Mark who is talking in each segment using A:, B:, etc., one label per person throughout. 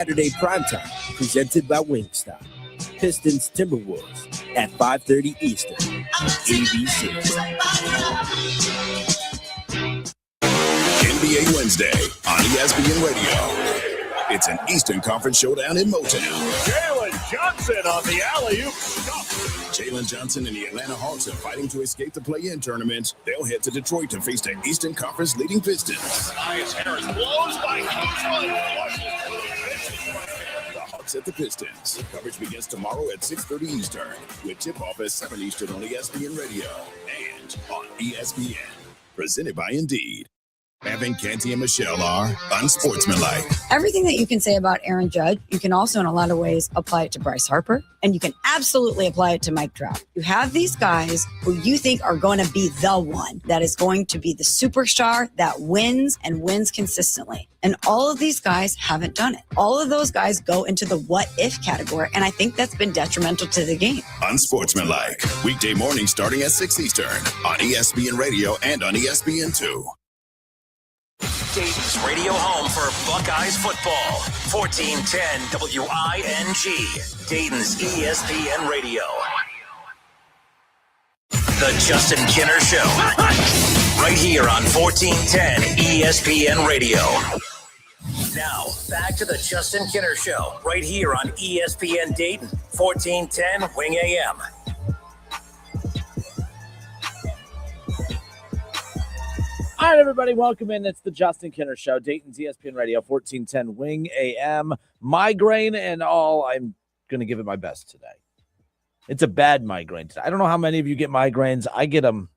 A: Saturday primetime, presented by Wingstop. Pistons Timberwolves at 5:30 Eastern. ABC.
B: NBA Wednesday on ESPN Radio. It's an Eastern Conference showdown in Motown.
C: Jalen Johnson on the alley-oop.
B: Jalen Johnson and the Atlanta Hawks are fighting to escape the play-in tournament. They'll head to Detroit to face the Eastern Conference leading Pistons.
C: Nice Harris blows by Kuzma.
B: The Hawks at the Pistons. Coverage begins tomorrow at 6:30 Eastern with tip-off at 7 Eastern on ESPN Radio and on ESPN. Presented by Indeed. Evan, Canty, and Michelle are unsportsmanlike.
D: Everything that you can say about Aaron Judge, you can also in a lot of ways apply it to Bryce Harper, and you can absolutely apply it to Mike Trout. You have these guys who you think are going to be the one that is going to be the superstar that wins and wins consistently. And all of these guys haven't done it. All of those guys go into the what if category, and I think that's been detrimental to the game.
B: Unsportsmanlike. Weekday morning starting at 6 Eastern on ESPN Radio and on ESPN2.
E: Dayton's radio home for Buckeyes football. 1410 WING. Dayton's ESPN Radio. The Justin Kinner Show. Right here on 1410 ESPN Radio. Now, back to the Justin Kinner Show. Right here on ESPN Dayton. 1410 WING AM.
F: All right, everybody, welcome in. It's the Justin Kinner Show, Dayton's ESPN Radio, 1410 WING AM. Migraine and all, I'm going to give it my best today. It's a bad migraine today. I don't know how many of you get migraines. I get them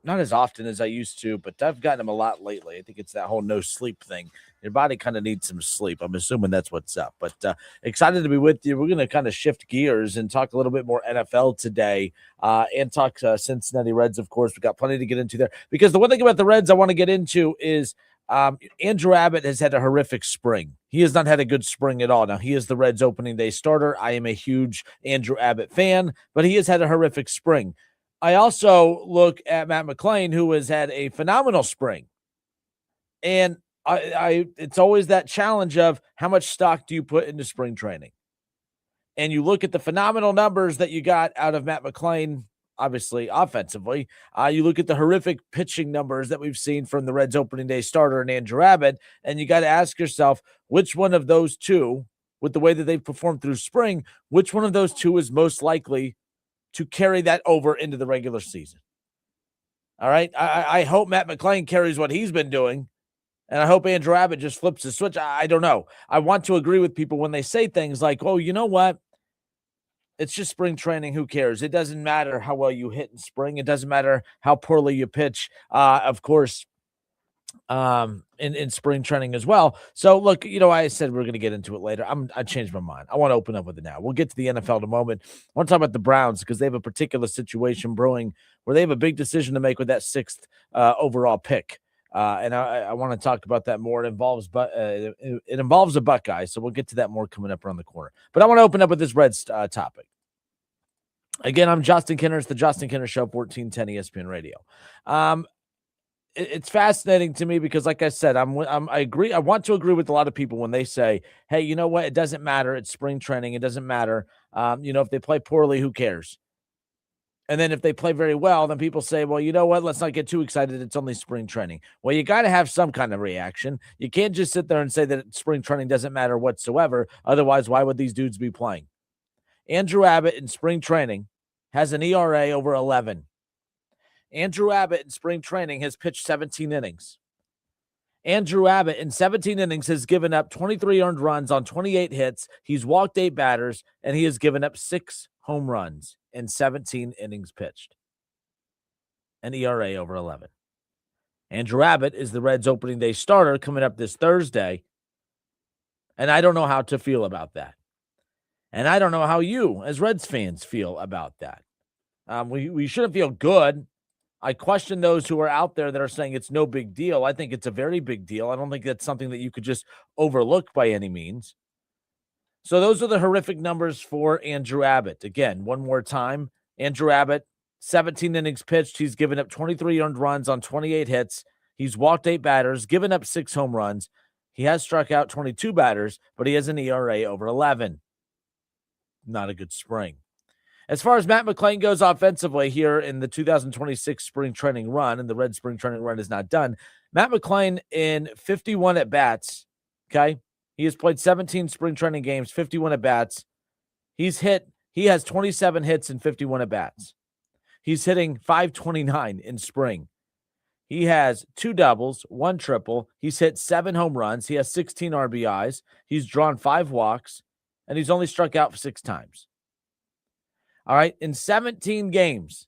F: not as often as I used to, but I've gotten them a lot lately. I think it's that whole no sleep thing. Your body kind of needs some sleep. I'm assuming that's what's up. But excited to be with you. We're going to kind of shift gears and talk a little bit more NFL today and talk Cincinnati Reds, of course. We've got plenty to get into there. Because the one thing about the Reds I want to get into is Andrew Abbott has had a horrific spring. He has not had a good spring at all. Now, he is the Reds opening day starter. I am a huge Andrew Abbott fan, but he has had a horrific spring. I also look at Matt McClain, who has had a phenomenal spring. And it's always that challenge of how much stock do you put into spring training? And you look at the phenomenal numbers that you got out of Matt McClain, obviously offensively. You look at the horrific pitching numbers that we've seen from the Reds opening day starter and Andrew Abbott, and you got to ask yourself, which one of those two, with the way that they've performed through spring, which one of those two is most likely to carry that over into the regular season? All right. I hope Matt McClain carries what he's been doing, and I hope Andrew Abbott just flips the switch. I don't know. I want to agree with people when they say things like, oh, you know what? It's just spring training. Who cares? It doesn't matter how well you hit in spring. It doesn't matter how poorly you pitch, of course, in spring training as well. So, look, I said we're going to get into it later. I changed my mind. I want to open up with it now. We'll get to the NFL in a moment. I want to talk about the Browns because they have a particular situation brewing where they have a big decision to make with that 6th overall pick. And I want to talk about that more. It involves a Buckeye, so we'll get to that more coming up around the corner. But I want to open up with this Reds topic. Again, I'm Justin Kinner. It's the Justin Kinner Show, 1410 ESPN Radio. It's fascinating to me because, like I said, I agree. I want to agree with a lot of people when they say, "Hey, you know what? It doesn't matter. It's spring training. It doesn't matter. If they play poorly, who cares?" And then if they play very well, then people say, well, you know what? Let's not get too excited. It's only spring training. Well, you got to have some kind of reaction. You can't just sit there and say that spring training doesn't matter whatsoever. Otherwise, why would these dudes be playing? Andrew Abbott in spring training has an ERA over 11. Andrew Abbott in spring training has pitched 17 innings. Andrew Abbott in 17 innings has given up 23 earned runs on 28 hits. He's walked 8 batters, and he has given up 6 home runs in 17 innings pitched. An ERA over 11. Andrew Abbott is the Reds opening day starter coming up this Thursday. And I don't know how to feel about that. And I don't know how you, as Reds fans, feel about that. We shouldn't feel good. I question those who are out there that are saying it's no big deal. I think it's a very big deal. I don't think that's something that you could just overlook by any means. So those are the horrific numbers for Andrew Abbott. Again, one more time, Andrew Abbott, 17 innings pitched. He's given up 23 earned runs on 28 hits. He's walked 8 batters, given up 6 home runs. He has struck out 22 batters, but he has an ERA over 11. Not a good spring. As far as Matt McClain goes offensively here in the 2026 spring training run, and the Red spring training run is not done, Matt McClain in 51 at-bats, okay? He has played 17 spring training games, 51 at-bats. He has 27 hits in 51 at-bats. He's hitting .529 in spring. He has 2 doubles, 1 triple. He's hit 7 home runs. He has 16 RBIs. He's drawn 5 walks, and he's only struck out 6 times. All right, in 17 games,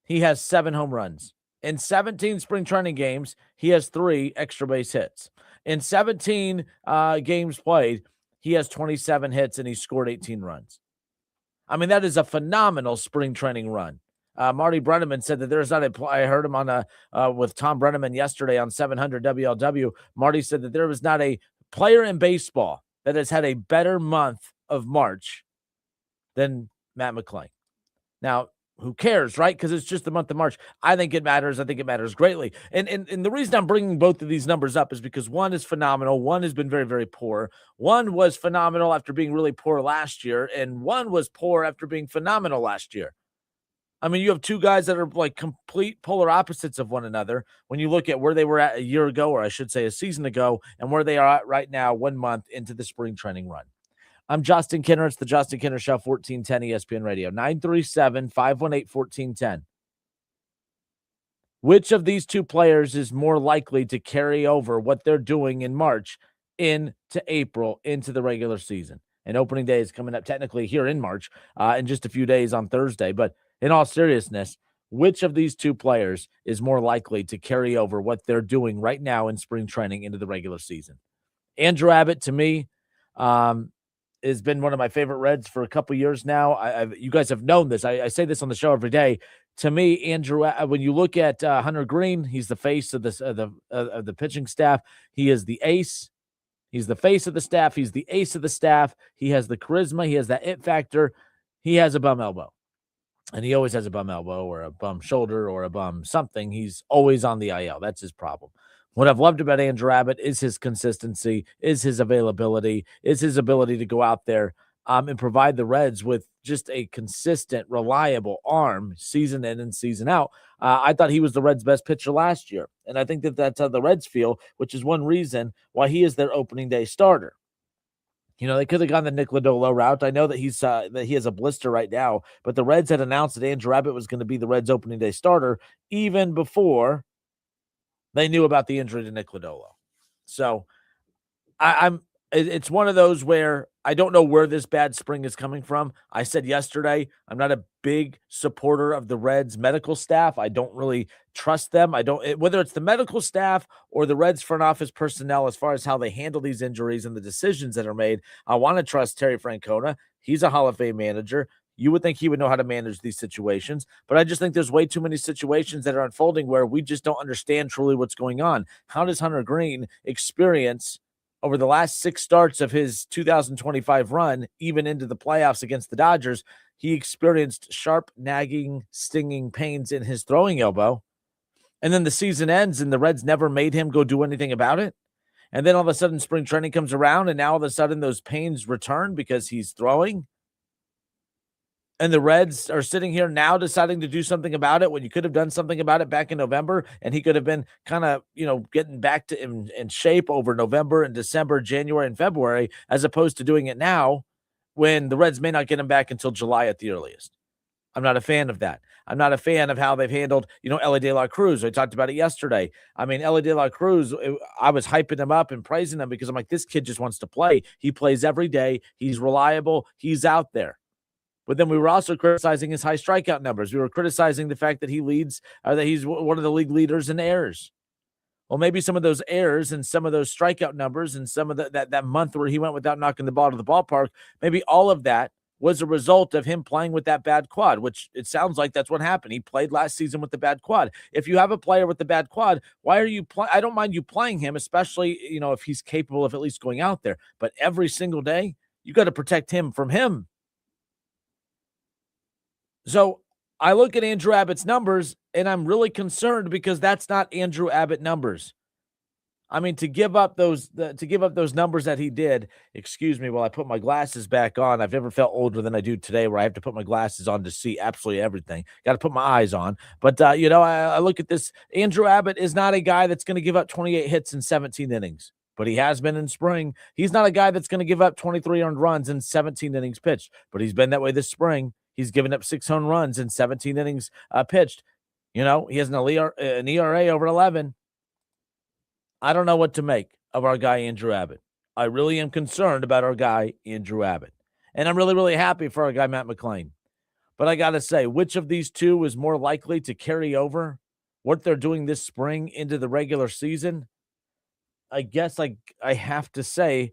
F: he has 7 home runs. In 17 spring training games, he has 3 extra base hits. In 17 games played, he has 27 hits, and he scored 18 runs. I mean, that is a phenomenal spring training run. Marty Brenneman said that there's not a I heard him on with Tom Brenneman yesterday on 700 WLW. Marty said that there was not a player in baseball that has had a better month of March than Matt McClain. Now, who cares, right? Because it's just the month of March. I think it matters. I think it matters greatly. And the reason I'm bringing both of these numbers up is because one is phenomenal. One has been very, very poor. One was phenomenal after being really poor last year, and one was poor after being phenomenal last year. I mean, you have 2 guys that are like complete polar opposites of one another when you look at where they were at a year ago, or I should say a season ago, and where they are at right now, 1 month into the spring training run. I'm Justin Kinner. It's the Justin Kinner Show, 1410 ESPN Radio, 937-518-1410. Which of these 2 players is more likely to carry over what they're doing in March into April, into the regular season? And opening day is coming up technically here in March in just a few days on Thursday. But in all seriousness, which of these 2 players is more likely to carry over what they're doing right now in spring training into the regular season? Andrew Abbott, to me, has been one of my favorite Reds for a couple years now. You guys have known this. I say this on the show every day. To me, Andrew, when you look at Hunter Green, he's the face of the pitching staff. He is the ace. He's the face of the staff. He's the ace of the staff. He has the charisma. He has that it factor. He has a bum elbow. And he always has a bum elbow or a bum shoulder or a bum something. He's always on the IL. That's his problem. What I've loved about Andrew Abbott is his consistency, is his availability, is his ability to go out there and provide the Reds with just a consistent, reliable arm season in and season out. I thought he was the Reds' best pitcher last year, and I think that that's how the Reds feel, which is one reason why he is their opening day starter. You know, they could have gone the Nick Lodolo route. I know that he has a blister right now, but the Reds had announced that Andrew Abbott was going to be the Reds' opening day starter even before they knew about the injury to Nick Lodolo. So it's one of those where I don't know where this bad spring is coming from. I said yesterday, I'm not a big supporter of the Reds medical staff. I don't really trust them. Whether it's the medical staff or the Reds front office personnel, as far as how they handle these injuries and the decisions that are made, I want to trust Terry Francona. He's a Hall of Fame manager. You would think he would know how to manage these situations, but I just think there's way too many situations that are unfolding where we just don't understand truly what's going on. How does Hunter Green experience over the last 6 starts of his 2025 run, even into the playoffs against the Dodgers? He experienced sharp, nagging, stinging pains in his throwing elbow. And then the season ends and the Reds never made him go do anything about it. And then all of a sudden spring training comes around and now all of a sudden those pains return because he's throwing. And the Reds are sitting here now deciding to do something about it when you could have done something about it back in November, and he could have been kind of, getting back to in shape over November and December, January, and February, as opposed to doing it now when the Reds may not get him back until July at the earliest. I'm not a fan of that. I'm not a fan of how they've handled, Elly De La Cruz. I talked about it yesterday. I mean, Elly De La Cruz, I was hyping him up and praising him because I'm like, this kid just wants to play. He plays every day. He's reliable. He's out there. But then we were also criticizing his high strikeout numbers. We were criticizing the fact that he leads, that he's one of the league leaders in errors. Well, maybe some of those errors and some of those strikeout numbers and some of that month where he went without knocking the ball to the ballpark, maybe all of that was a result of him playing with that bad quad, which it sounds like that's what happened. He played last season with the bad quad. If you have a player with the bad quad, why are you I don't mind you playing him, especially, if he's capable of at least going out there. But every single day, you got to protect him from him. So I look at Andrew Abbott's numbers, and I'm really concerned because that's not Andrew Abbott numbers. I mean, to give up those numbers that he did, excuse me, while I put my glasses back on. I've never felt older than I do today, where I have to put my glasses on to see absolutely everything. Got to put my eyes on. But, I look at this. Andrew Abbott is not a guy that's going to give up 28 hits in 17 innings, but he has been in spring. He's not a guy that's going to give up 23 earned runs in 17 innings pitched, but he's been that way this spring. He's given up 6 home runs in 17 innings pitched. He has an ERA over 11. I don't know what to make of our guy, Andrew Abbott. I really am concerned about our guy, Andrew Abbott. And I'm really, really happy for our guy, Matt McClain. But I got to say, which of these two is more likely to carry over what they're doing this spring into the regular season? I guess I have to say,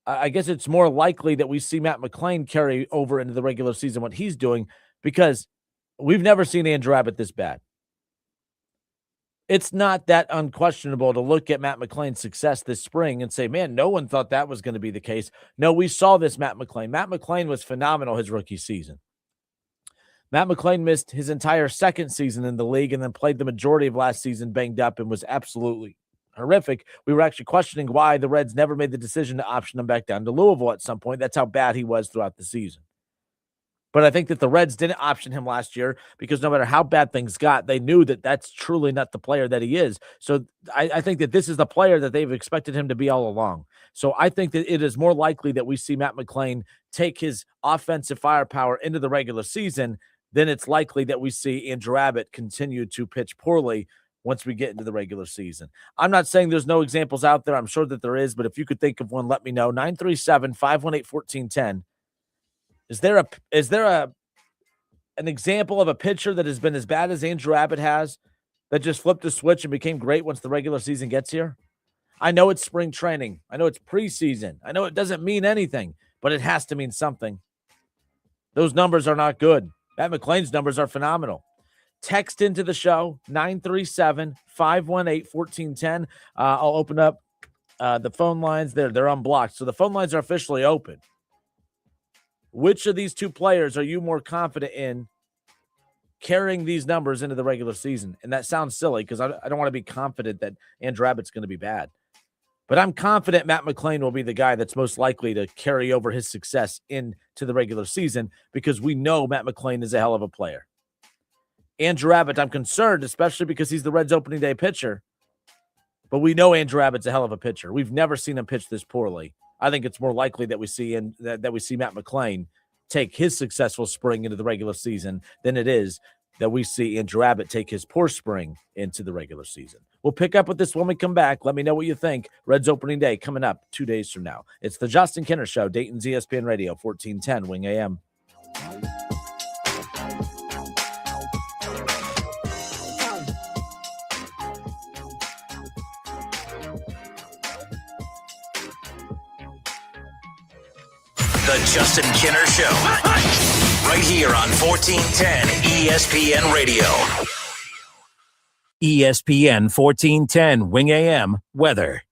F: I guess it's more likely that we see Matt McClain carry over into the regular season what he's doing, because we've never seen Andrew Abbott this bad. It's not that unquestionable to look at Matt McClain's success this spring and say, man, no one thought that was going to be the case. No, we saw this Matt McClain. Matt McClain was phenomenal his rookie season. Matt McClain missed his entire second season in the league and then played the majority of last season banged up and was absolutely horrific. We were actually questioning why the Reds never made the decision to option him back down to Louisville at some point. That's how bad he was throughout the season. But I think that the Reds didn't option him last year because no matter how bad things got, they knew that that's truly not the player that he is. So I think that this is the player that they've expected him to be all along. So I think that it is more likely that we see Matt McClain take his offensive firepower into the regular season than it's likely that we see Andrew Abbott continue to pitch poorly once we get into the regular season. I'm not saying there's no examples out there. I'm sure that there is, but if you could think of one, let me know. 937-518-1410. Is there an example of a pitcher that has been as bad as Andrew Abbott has, that just flipped a switch and became great once the regular season gets here? I know it's spring training. I know it's preseason. I know it doesn't mean anything, but it has to mean something. Those numbers are not good. Matt McClain's numbers are phenomenal. Text into the show, 937-518-1410. I'll open up the phone lines. They're unblocked, so the phone lines are officially open. Which of these two players are you more confident in carrying these numbers into the regular season? And that sounds silly because I don't want to be confident that Andrew Abbott's going to be bad. But I'm confident Matt McClain will be the guy that's most likely to carry over his success into the regular season because we know Matt McClain is a hell of a player. Andrew Abbott, I'm concerned, especially because he's the Reds' opening day pitcher. But we know Andrew Abbott's a hell of a pitcher. We've never seen him pitch this poorly. I think it's more likely that we see that we see Matt McClain take his successful spring into the regular season than it is that we see Andrew Abbott take his poor spring into the regular season. We'll pick up with this when we come back. Let me know what you think. Reds opening day coming up 2 days from now. It's the Justin Kinner Show, Dayton's ESPN Radio, 1410 Wing AM.
E: The Justin Kinner Show. Right here on 1410 ESPN Radio. ESPN 1410 Wing AM weather.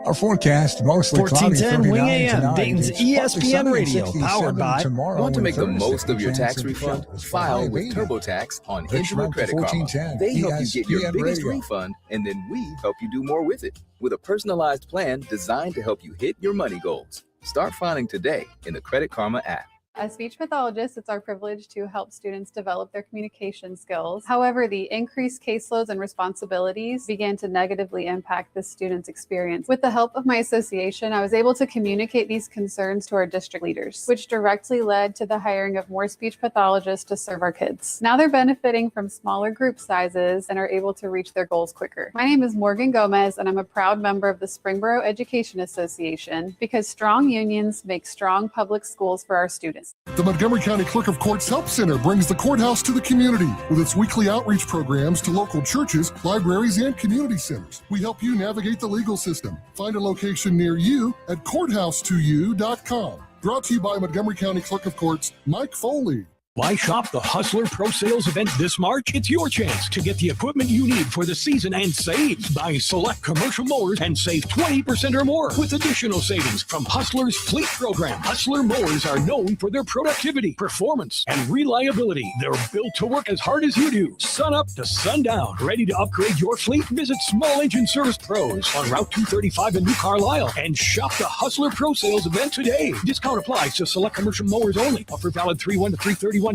G: Our forecast mostly cloudy.
H: 1410 Wing AM, Dayton's ESPN Radio, powered by.
I: Want to make the most of your tax refund? File with TurboTax on Intuit Credit Karma. They help you get your biggest refund, and then we help you do more with it. With a personalized plan designed to help you hit your money goals. Start filing today in the Credit Karma app.
J: As speech pathologists, it's our privilege to help students develop their communication skills. However, the increased caseloads and responsibilities began to negatively impact the students' experience. With the help of my association, I was able to communicate these concerns to our district leaders, which directly led to the hiring of more speech pathologists to serve our kids. Now they're benefiting from smaller group sizes and are able to reach their goals quicker. My name is Morgan Gomez, and I'm a proud member of the Springboro Education Association because strong unions make strong public schools for our students.
K: The Montgomery County Clerk of Courts Help Center brings the courthouse to the community with its weekly outreach programs to local churches, libraries, and community centers. We help you navigate the legal system. Find a location near you at courthouse2u.com. Brought to you by Montgomery County Clerk of Courts Mike Foley.
H: Why shop the Hustler Pro Sales event this March? It's your chance to get the equipment you need for the season and save. Buy select commercial mowers and save 20% or more with additional savings from Hustler's fleet program. Hustler mowers are known for their productivity, performance, and reliability. They're built to work as hard as you do. Sun up to sundown. Ready to upgrade your fleet? Visit Small Engine Service Pros on Route 235 in New Carlisle and shop the Hustler Pro Sales event today. Discount applies to select commercial mowers only. Offer valid 3/1 to 3/31/2026.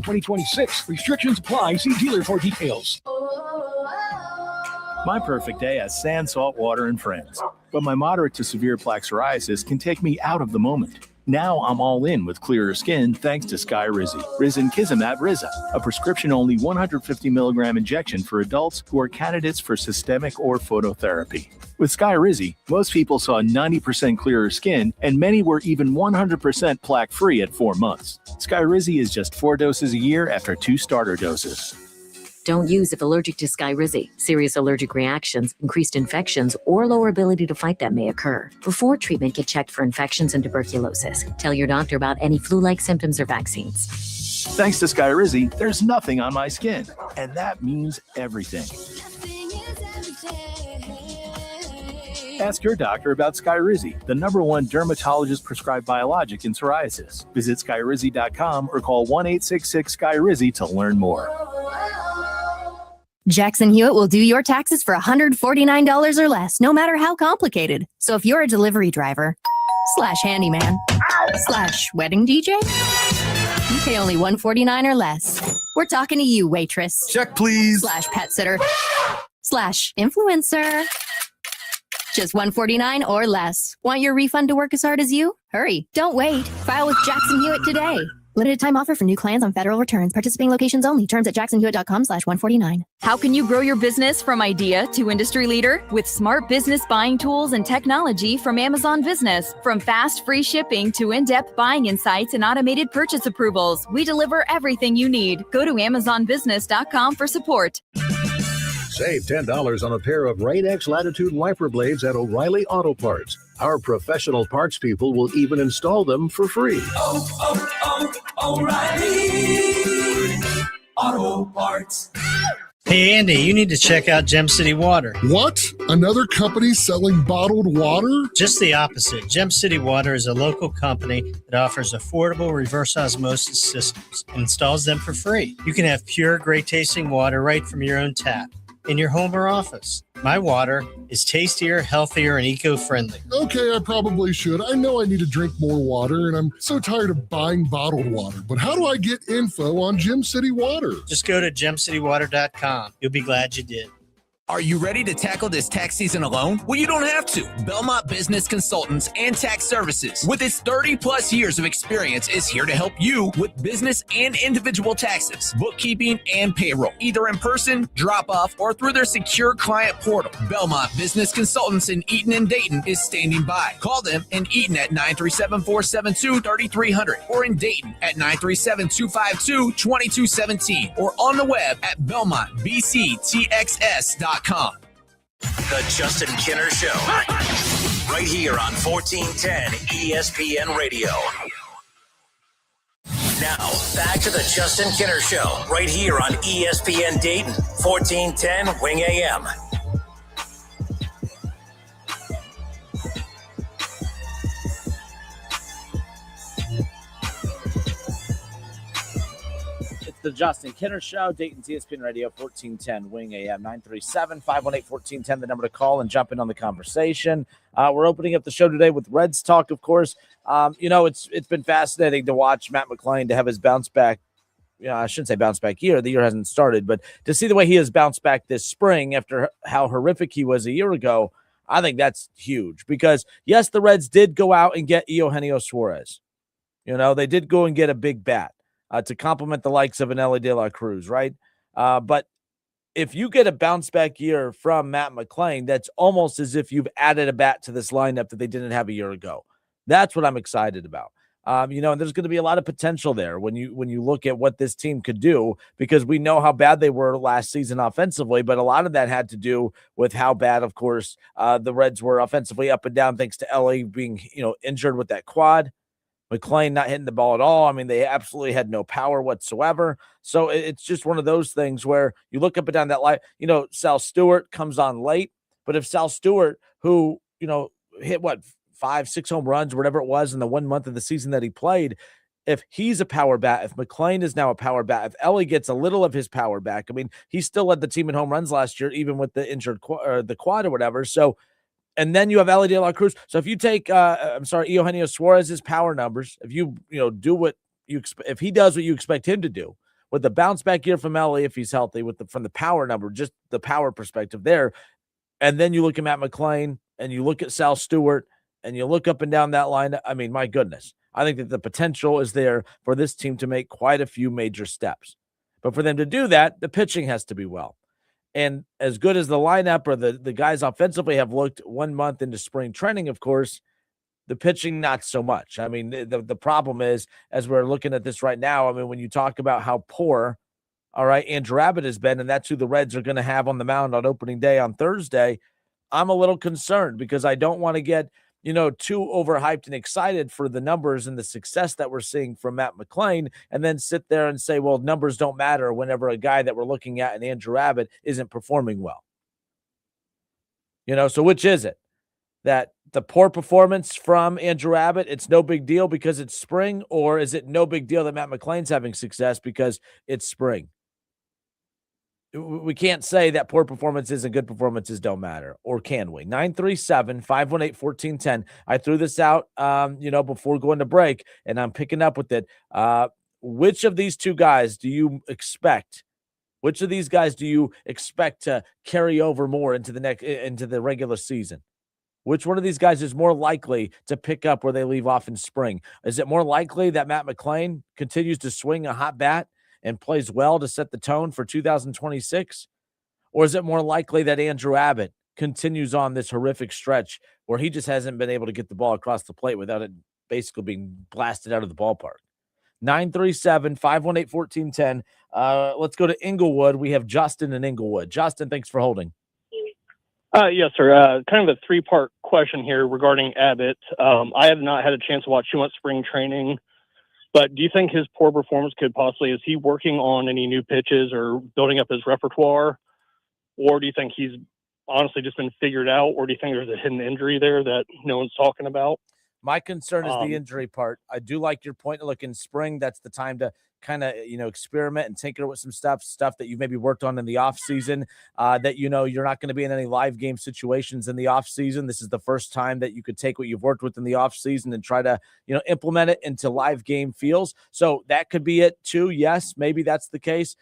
H: Restrictions apply. See dealer for details.
L: My perfect day has sand, salt, water, and friends. But my moderate to severe plaque psoriasis can take me out of the moment. Now I'm all in with clearer skin thanks to Skyrizi. Risankizumab Riza, a prescription-only 150 milligram injection for adults who are candidates for systemic or phototherapy. With Skyrizi, most people saw 90% clearer skin, and many were even 100% plaque-free at 4 months. Skyrizi is just 4 doses a year after 2 starter doses.
M: Don't use if allergic to Skyrizi. Serious allergic reactions, increased infections, or lower ability to fight them may occur. Before treatment, get checked for infections and tuberculosis. Tell your doctor about any flu-like symptoms or vaccines.
L: Thanks to Skyrizi, there's nothing on my skin, and that means everything. Ask your doctor about Skyrizi, the #1 dermatologist-prescribed biologic in psoriasis. Visit Skyrizi.com or call 1-866-SKYRIZI to learn more.
N: Jackson Hewitt will do your taxes for $149 or less, no matter how complicated. So if you're a delivery driver, /handyman, /wedding DJ, you pay only $149 or less. We're talking to you, waitress.
O: Check, please.
N: /pet sitter, /influencer. Just $149 or less. Want your refund to work as hard as you? Hurry. Don't wait. File with Jackson Hewitt today. Limited time offer for new clients on federal returns. Participating locations only. Terms at jacksonhewitt.com/149.
P: How can you grow your business from idea to industry leader? With smart business buying tools and technology from Amazon Business. From fast, free shipping to in-depth buying insights and automated purchase approvals, we deliver everything you need. Go to amazonbusiness.com for support.
Q: Save $10 on a pair of Rain-X Latitude wiper blades at O'Reilly Auto Parts. Our professional parts people will even install them for free.
R: O'Reilly Auto Parts.
S: Hey, Andy, you need to check out Gem City Water.
K: What? Another company selling bottled water?
S: Just the opposite. Gem City Water is a local company that offers affordable reverse osmosis systems and installs them for free. You can have pure, great-tasting water right from your own tap in your home or office. My water is tastier, healthier, and eco-friendly.
K: Okay, I probably should. I know I need to drink more water, and I'm so tired of buying bottled water. But how do I get info on Gem City Water?
S: Just go to gemcitywater.com. You'll be glad you did.
T: Are you ready to tackle this tax season alone? Well, you don't have to. Belmont Business Consultants and Tax Services, with its 30-plus years of experience, is here to help you with business and individual taxes, bookkeeping, and payroll, either in person, drop-off, or through their secure client portal. Belmont Business Consultants in Eaton and Dayton is standing by. Call them in Eaton at 937-472-3300 or in Dayton at 937-252-2217 or on the web at belmontbctxs.com.
E: The Justin Kinner Show, right here on 1410 ESPN Radio. Now, back to the Justin Kinner Show, right here on ESPN Dayton, 1410 Wing AM.
F: The Justin Kinner Show, Dayton's ESPN Radio, 1410 Wing AM, 937-518-1410, the number to call and jump in on the conversation. We're opening up the show today with Reds talk, of course. It's been fascinating to watch Matt McClain, to have his bounce back. I shouldn't say bounce back year. The year hasn't started, but to see the way he has bounced back this spring after how horrific he was a year ago, I think that's huge because, yes, the Reds did go out and get Eugenio Suarez. They did go and get a big bat. To complement the likes of an Ellie De La Cruz, right? But if you get a bounce back year from Matt McClain, that's almost as if you've added a bat to this lineup that they didn't have a year ago. That's what I'm excited about. And there's going to be a lot of potential there when you look at what this team could do, because we know how bad they were last season offensively, but a lot of that had to do with how bad, of course, the Reds were offensively up and down, thanks to Ellie being, injured with that quad. McClain not hitting the ball at all. I mean, they absolutely had no power whatsoever. So it's just one of those things where you look up and down that line. Sal Stewart comes on late, but if Sal Stewart, who, hit 5-6 home runs, whatever it was in the 1 month of the season that he played, if he's a power bat, if McClain is now a power bat, if Ellie gets a little of his power back, I mean, he still led the team in home runs last year, even with the injured the quad or whatever. So, and then you have Ellie De La Cruz. So if you take, Eugenio Suarez's power numbers, if you do what you if he does what you expect him to do with the bounce back year from Ellie, if he's healthy, from the power number, just the power perspective there, and then you look at Matt McClain and you look at Sal Stewart and you look up and down that line. I mean, my goodness, I think that the potential is there for this team to make quite a few major steps. But for them to do that, the pitching has to be well. And as good as the lineup or the guys offensively have looked 1 month into spring training, of course, the pitching, not so much. I mean, the problem is, as we're looking at this right now, I mean, when you talk about how poor, all right, Andrew Abbott has been, and that's who the Reds are going to have on the mound on opening day on Thursday, I'm a little concerned because I don't want to get, too overhyped and excited for the numbers and the success that we're seeing from Matt McClain, and then sit there and say, well, numbers don't matter whenever a guy that we're looking at in Andrew Abbott isn't performing well. So which is it? That the poor performance from Andrew Abbott, it's no big deal because it's spring, or is it no big deal that Matt McClain's having success because it's spring? We can't say that poor performances and good performances don't matter, or can we? 937-518-1410. I threw this out, before going to break, and I'm picking up with it. Which of these two guys do you expect? Which of these guys do you expect to carry over more into the regular season? Which one of these guys is more likely to pick up where they leave off in spring? Is it more likely that Matt McClain continues to swing a hot bat and plays well to set the tone for 2026? Or is it more likely that Andrew Abbott continues on this horrific stretch where he just hasn't been able to get the ball across the plate without it basically being blasted out of the ballpark? 937-518-1410. Let's go to Inglewood. We have Justin in Inglewood. Justin, thanks for holding.
O: Yes, sir. Kind of a three-part question here regarding Abbott. I have not had a chance to watch too much spring training, but do you think his poor performance could possibly, is he working on any new pitches or building up his repertoire? Or do you think he's honestly just been figured out? Or do you think there's a hidden injury there that no one's talking about?
F: My concern is the injury part. I do like your point. Look, in spring, that's the time to kind of, experiment and tinker with some stuff that you maybe worked on in the off season, that, you're not going to be in any live game situations in the off season. This is the first time that you could take what you've worked with in the off season and try to, implement it into live game feels. So that could be it too. Yes, maybe that's the case.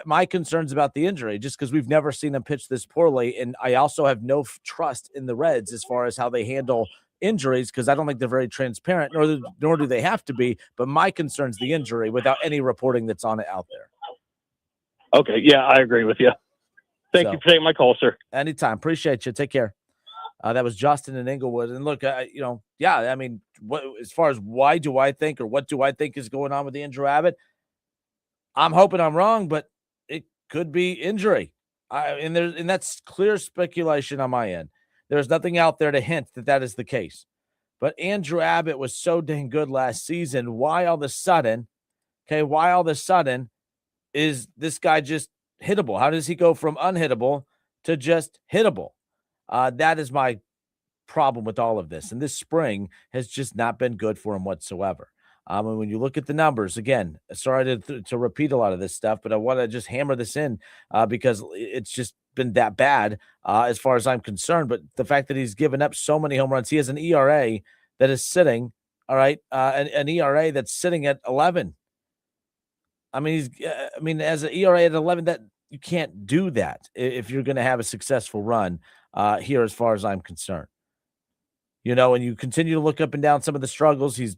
F: My concern's about the injury, just because we've never seen him pitch this poorly. And I also have no trust in the Reds as far as how they handle injuries, because I don't think they're very transparent, nor do they have to be. But my concern's the injury without any reporting that's on it out there.
O: Okay. Yeah, I agree with you. Thank you for taking my call, sir.
F: Anytime. Appreciate you. Take care. That was Justin in Inglewood. And look, I mean, as far as what do I think is going on with the Andrew Abbott, I'm hoping I'm wrong, but it could be injury. And that's clear speculation on my end. There's nothing out there to hint that is the case. But Andrew Abbott was so dang good last season. Why all of a sudden is this guy just hittable? How does he go from unhittable to just hittable? That is my problem with all of this. And this spring has just not been good for him whatsoever. And when you look at the numbers, again, sorry to repeat a lot of this stuff, but I want to just hammer this in because it's just been that bad as far as I'm concerned. But the fact that he's given up so many home runs, he has an ERA that is sitting, all right, an ERA that's sitting at 11. I mean, as an ERA at 11, that you can't do that if you're going to have a successful run here, as far as I'm concerned. And you continue to look up and down some of the struggles. He's,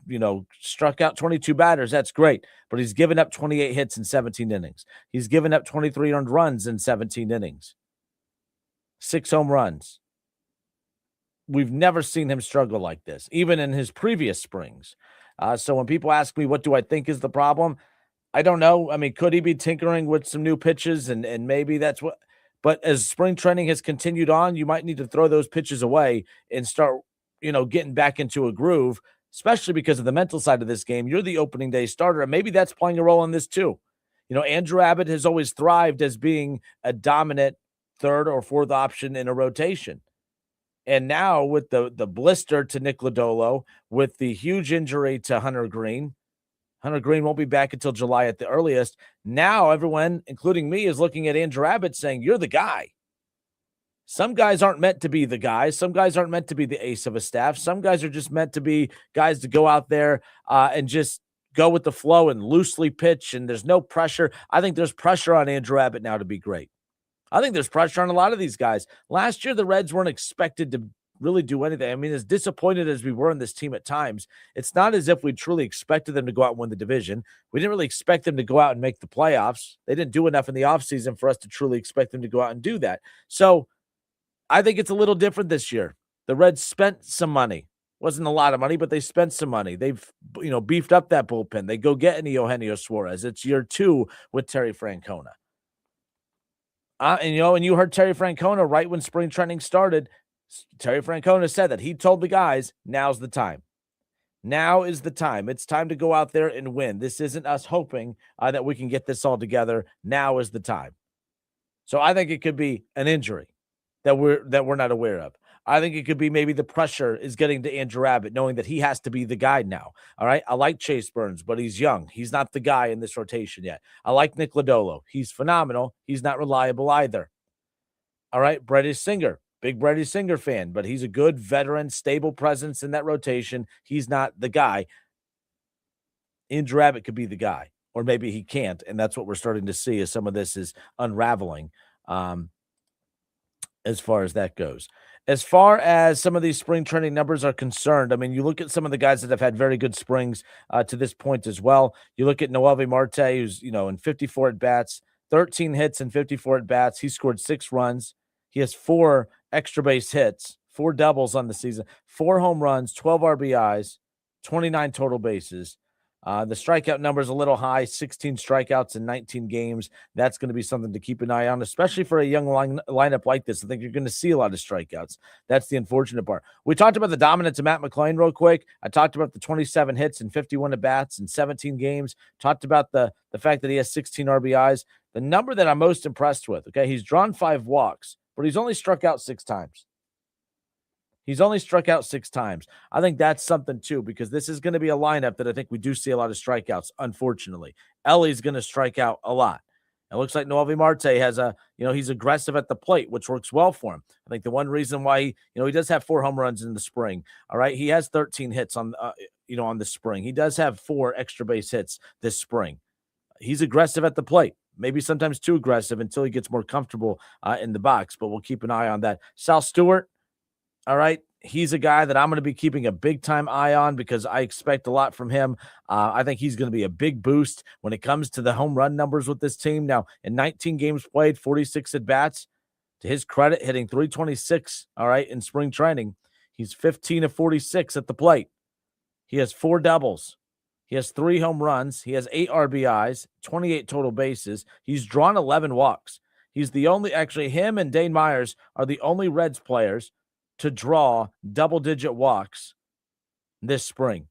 F: struck out 22 batters. That's great. But he's given up 28 hits in 17 innings. He's given up 23 earned runs in 17 innings. 6 home runs. We've never seen him struggle like this, even in his previous springs. So when people ask me, what do I think is the problem? I don't know. I mean, could he be tinkering with some new pitches? And maybe that's what. But as spring training has continued on, you might need to throw those pitches away and start, getting back into a groove especially because of the mental side of this game. You're the opening day starter, and maybe that's playing a role in this too. Andrew Abbott has always thrived as being a dominant third or fourth option in a rotation. And now with the blister to Nick Lodolo, with the huge injury to Hunter Green won't be back until July at the earliest. Now everyone, including me, is looking at Andrew Abbott saying, you're the guy. Some guys aren't meant to be the guys. Some guys aren't meant to be the ace of a staff. Some guys are just meant to be guys to go out there and just go with the flow and loosely pitch, and there's no pressure. I think there's pressure on Andrew Abbott now to be great. I think there's pressure on a lot of these guys. Last year, the Reds weren't expected to really do anything. I mean, as disappointed as we were in this team at times, it's not as if we truly expected them to go out and win the division. We didn't really expect them to go out and make the playoffs. They didn't do enough in the offseason for us to truly expect them to go out and do that. So I think it's a little different this year. The Reds spent some money. Wasn't a lot of money, but they spent some money. They've, beefed up that bullpen. They go get an Eugenio Suarez. It's year 2 with Terry Francona. And you heard Terry Francona right when spring training started. Terry Francona said that he told the guys, now's the time. Now is the time. It's time to go out there and win. This isn't us hoping that we can get this all together. Now is the time. So I think it could be an injury that we're not aware of. I think it could be maybe the pressure is getting to Andrew Abbott, knowing that he has to be the guy now. All right. I like Chase Burns, but he's young. He's not the guy in this rotation yet. I like Nick Lodolo. He's phenomenal. He's not reliable either. All right. Brady Singer, big Brady Singer fan, but he's a good veteran, stable presence in that rotation. He's not the guy. Andrew Abbott could be the guy, or maybe he can't. And that's what we're starting to see as some of this is unraveling as far as that goes. As far as some of these spring training numbers are concerned, I mean, you look at some of the guys that have had very good springs to this point as well. You look at Noelvi Marte, who's, in 54 at-bats, 13 hits and 54 at-bats. He scored 6 runs. He has 4 extra base hits, 4 doubles on the season, 4 home runs, 12 RBIs, 29 total bases. The strikeout number is a little high, 16 strikeouts in 19 games. That's going to be something to keep an eye on, especially for a young lineup like this. I think you're going to see a lot of strikeouts. That's the unfortunate part. We talked about the dominance of Matt McClain real quick. I talked about the 27 hits and 51 at-bats in 17 games. Talked about the fact that he has 16 RBIs. The number that I'm most impressed with, okay, he's drawn 5 walks, but he's only struck out 6 times. He's only struck out 6 times. I think that's something too, because this is going to be a lineup that I think we do see a lot of strikeouts, unfortunately. Ellie's going to strike out a lot. It looks like Noelvi Marte has he's aggressive at the plate, which works well for him. I think the one reason why, he does have 4 home runs in the spring. All right. He has 13 hits on the spring. He does have 4 extra base hits this spring. He's aggressive at the plate. Maybe sometimes too aggressive until he gets more comfortable in the box, but we'll keep an eye on that. Sal Stewart. All right. He's a guy that I'm going to be keeping a big time eye on because I expect a lot from him. I think he's going to be a big boost when it comes to the home run numbers with this team. Now, in 19 games played, 46 at bats, to his credit, hitting 326. All right. In spring training, he's 15 of 46 at the plate. He has 4 doubles. He has 3 home runs. He has 8 RBIs, 28 total bases. He's drawn 11 walks. He's the only, actually, him and Dane Myers are the only Reds players to draw double-digit walks this spring,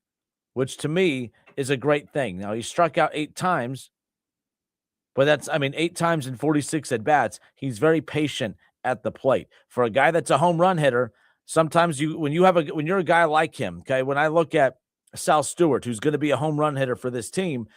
F: which to me is a great thing. Now, he struck out 8 times, but 8 times in 46 at-bats. He's very patient at the plate. For a guy that's a home run hitter, sometimes when you're a guy like him, okay, when I look at Sal Stewart, who's going to be a home run hitter for this team,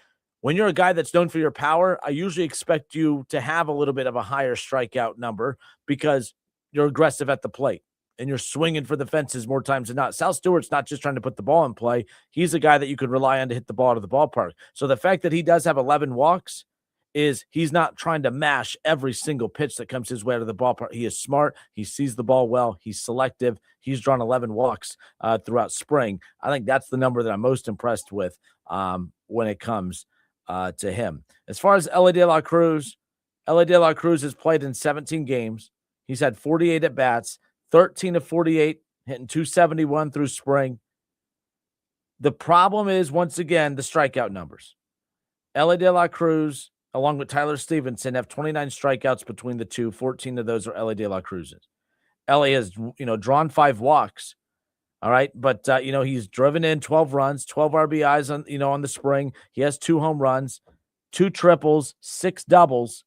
F: when you're a guy that's known for your power, I usually expect you to have a little bit of a higher strikeout number because you're aggressive at the plate. And you're swinging for the fences more times than not. Sal Stewart's not just trying to put the ball in play. He's a guy that you could rely on to hit the ball to the ballpark. So the fact that he does have 11 walks is he's not trying to mash every single pitch that comes his way to the ballpark. He is smart. He sees the ball well. He's selective. He's drawn 11 walks throughout spring. I think that's the number that I'm most impressed with when it comes to him. As far as Ellie De La Cruz has played in 17 games. He's had 48 at-bats. 13 of 48, hitting 271 through spring. The problem is, once again, the strikeout numbers. Ellie De La Cruz, along with Tyler Stevenson, have 29 strikeouts between the two. 14 of those are Ellie De La Cruz's. Ellie has, drawn 5 walks. All right. But, he's driven in 12 runs, 12 RBIs on the spring. He has 2 home runs, 2 triples, 6 doubles.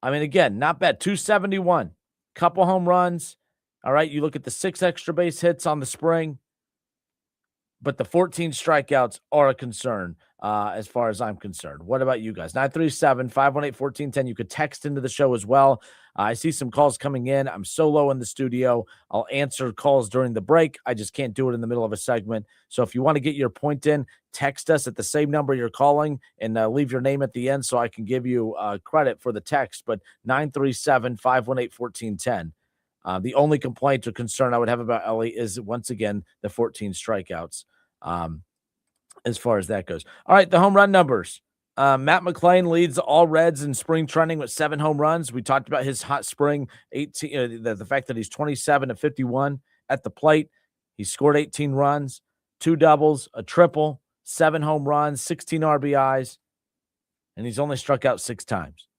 F: I mean, again, not bad. 271, couple home runs. All right. You look at the 6 extra base hits on the spring, but the 14 strikeouts are a concern as far as I'm concerned. What about you guys? 937-518-1410. You could text into the show as well. I see some calls coming in. I'm solo in the studio. I'll answer calls during the break. I just can't do it in the middle of a segment. So if you want to get your point in, text us at the same number you're calling and leave your name at the end so I can give you credit for the text. But 937-518-1410. The only complaint or concern I would have about Ellie is, once again, the 14 strikeouts as far as that goes. All right, the home run numbers. Matt McClain leads all Reds in spring training with 7 home runs. We talked about his hot spring, 18. The fact that he's 27-51 at the plate. He scored 18 runs, 2 doubles, a triple, 7 home runs, 16 RBIs, and he's only struck out 6 times.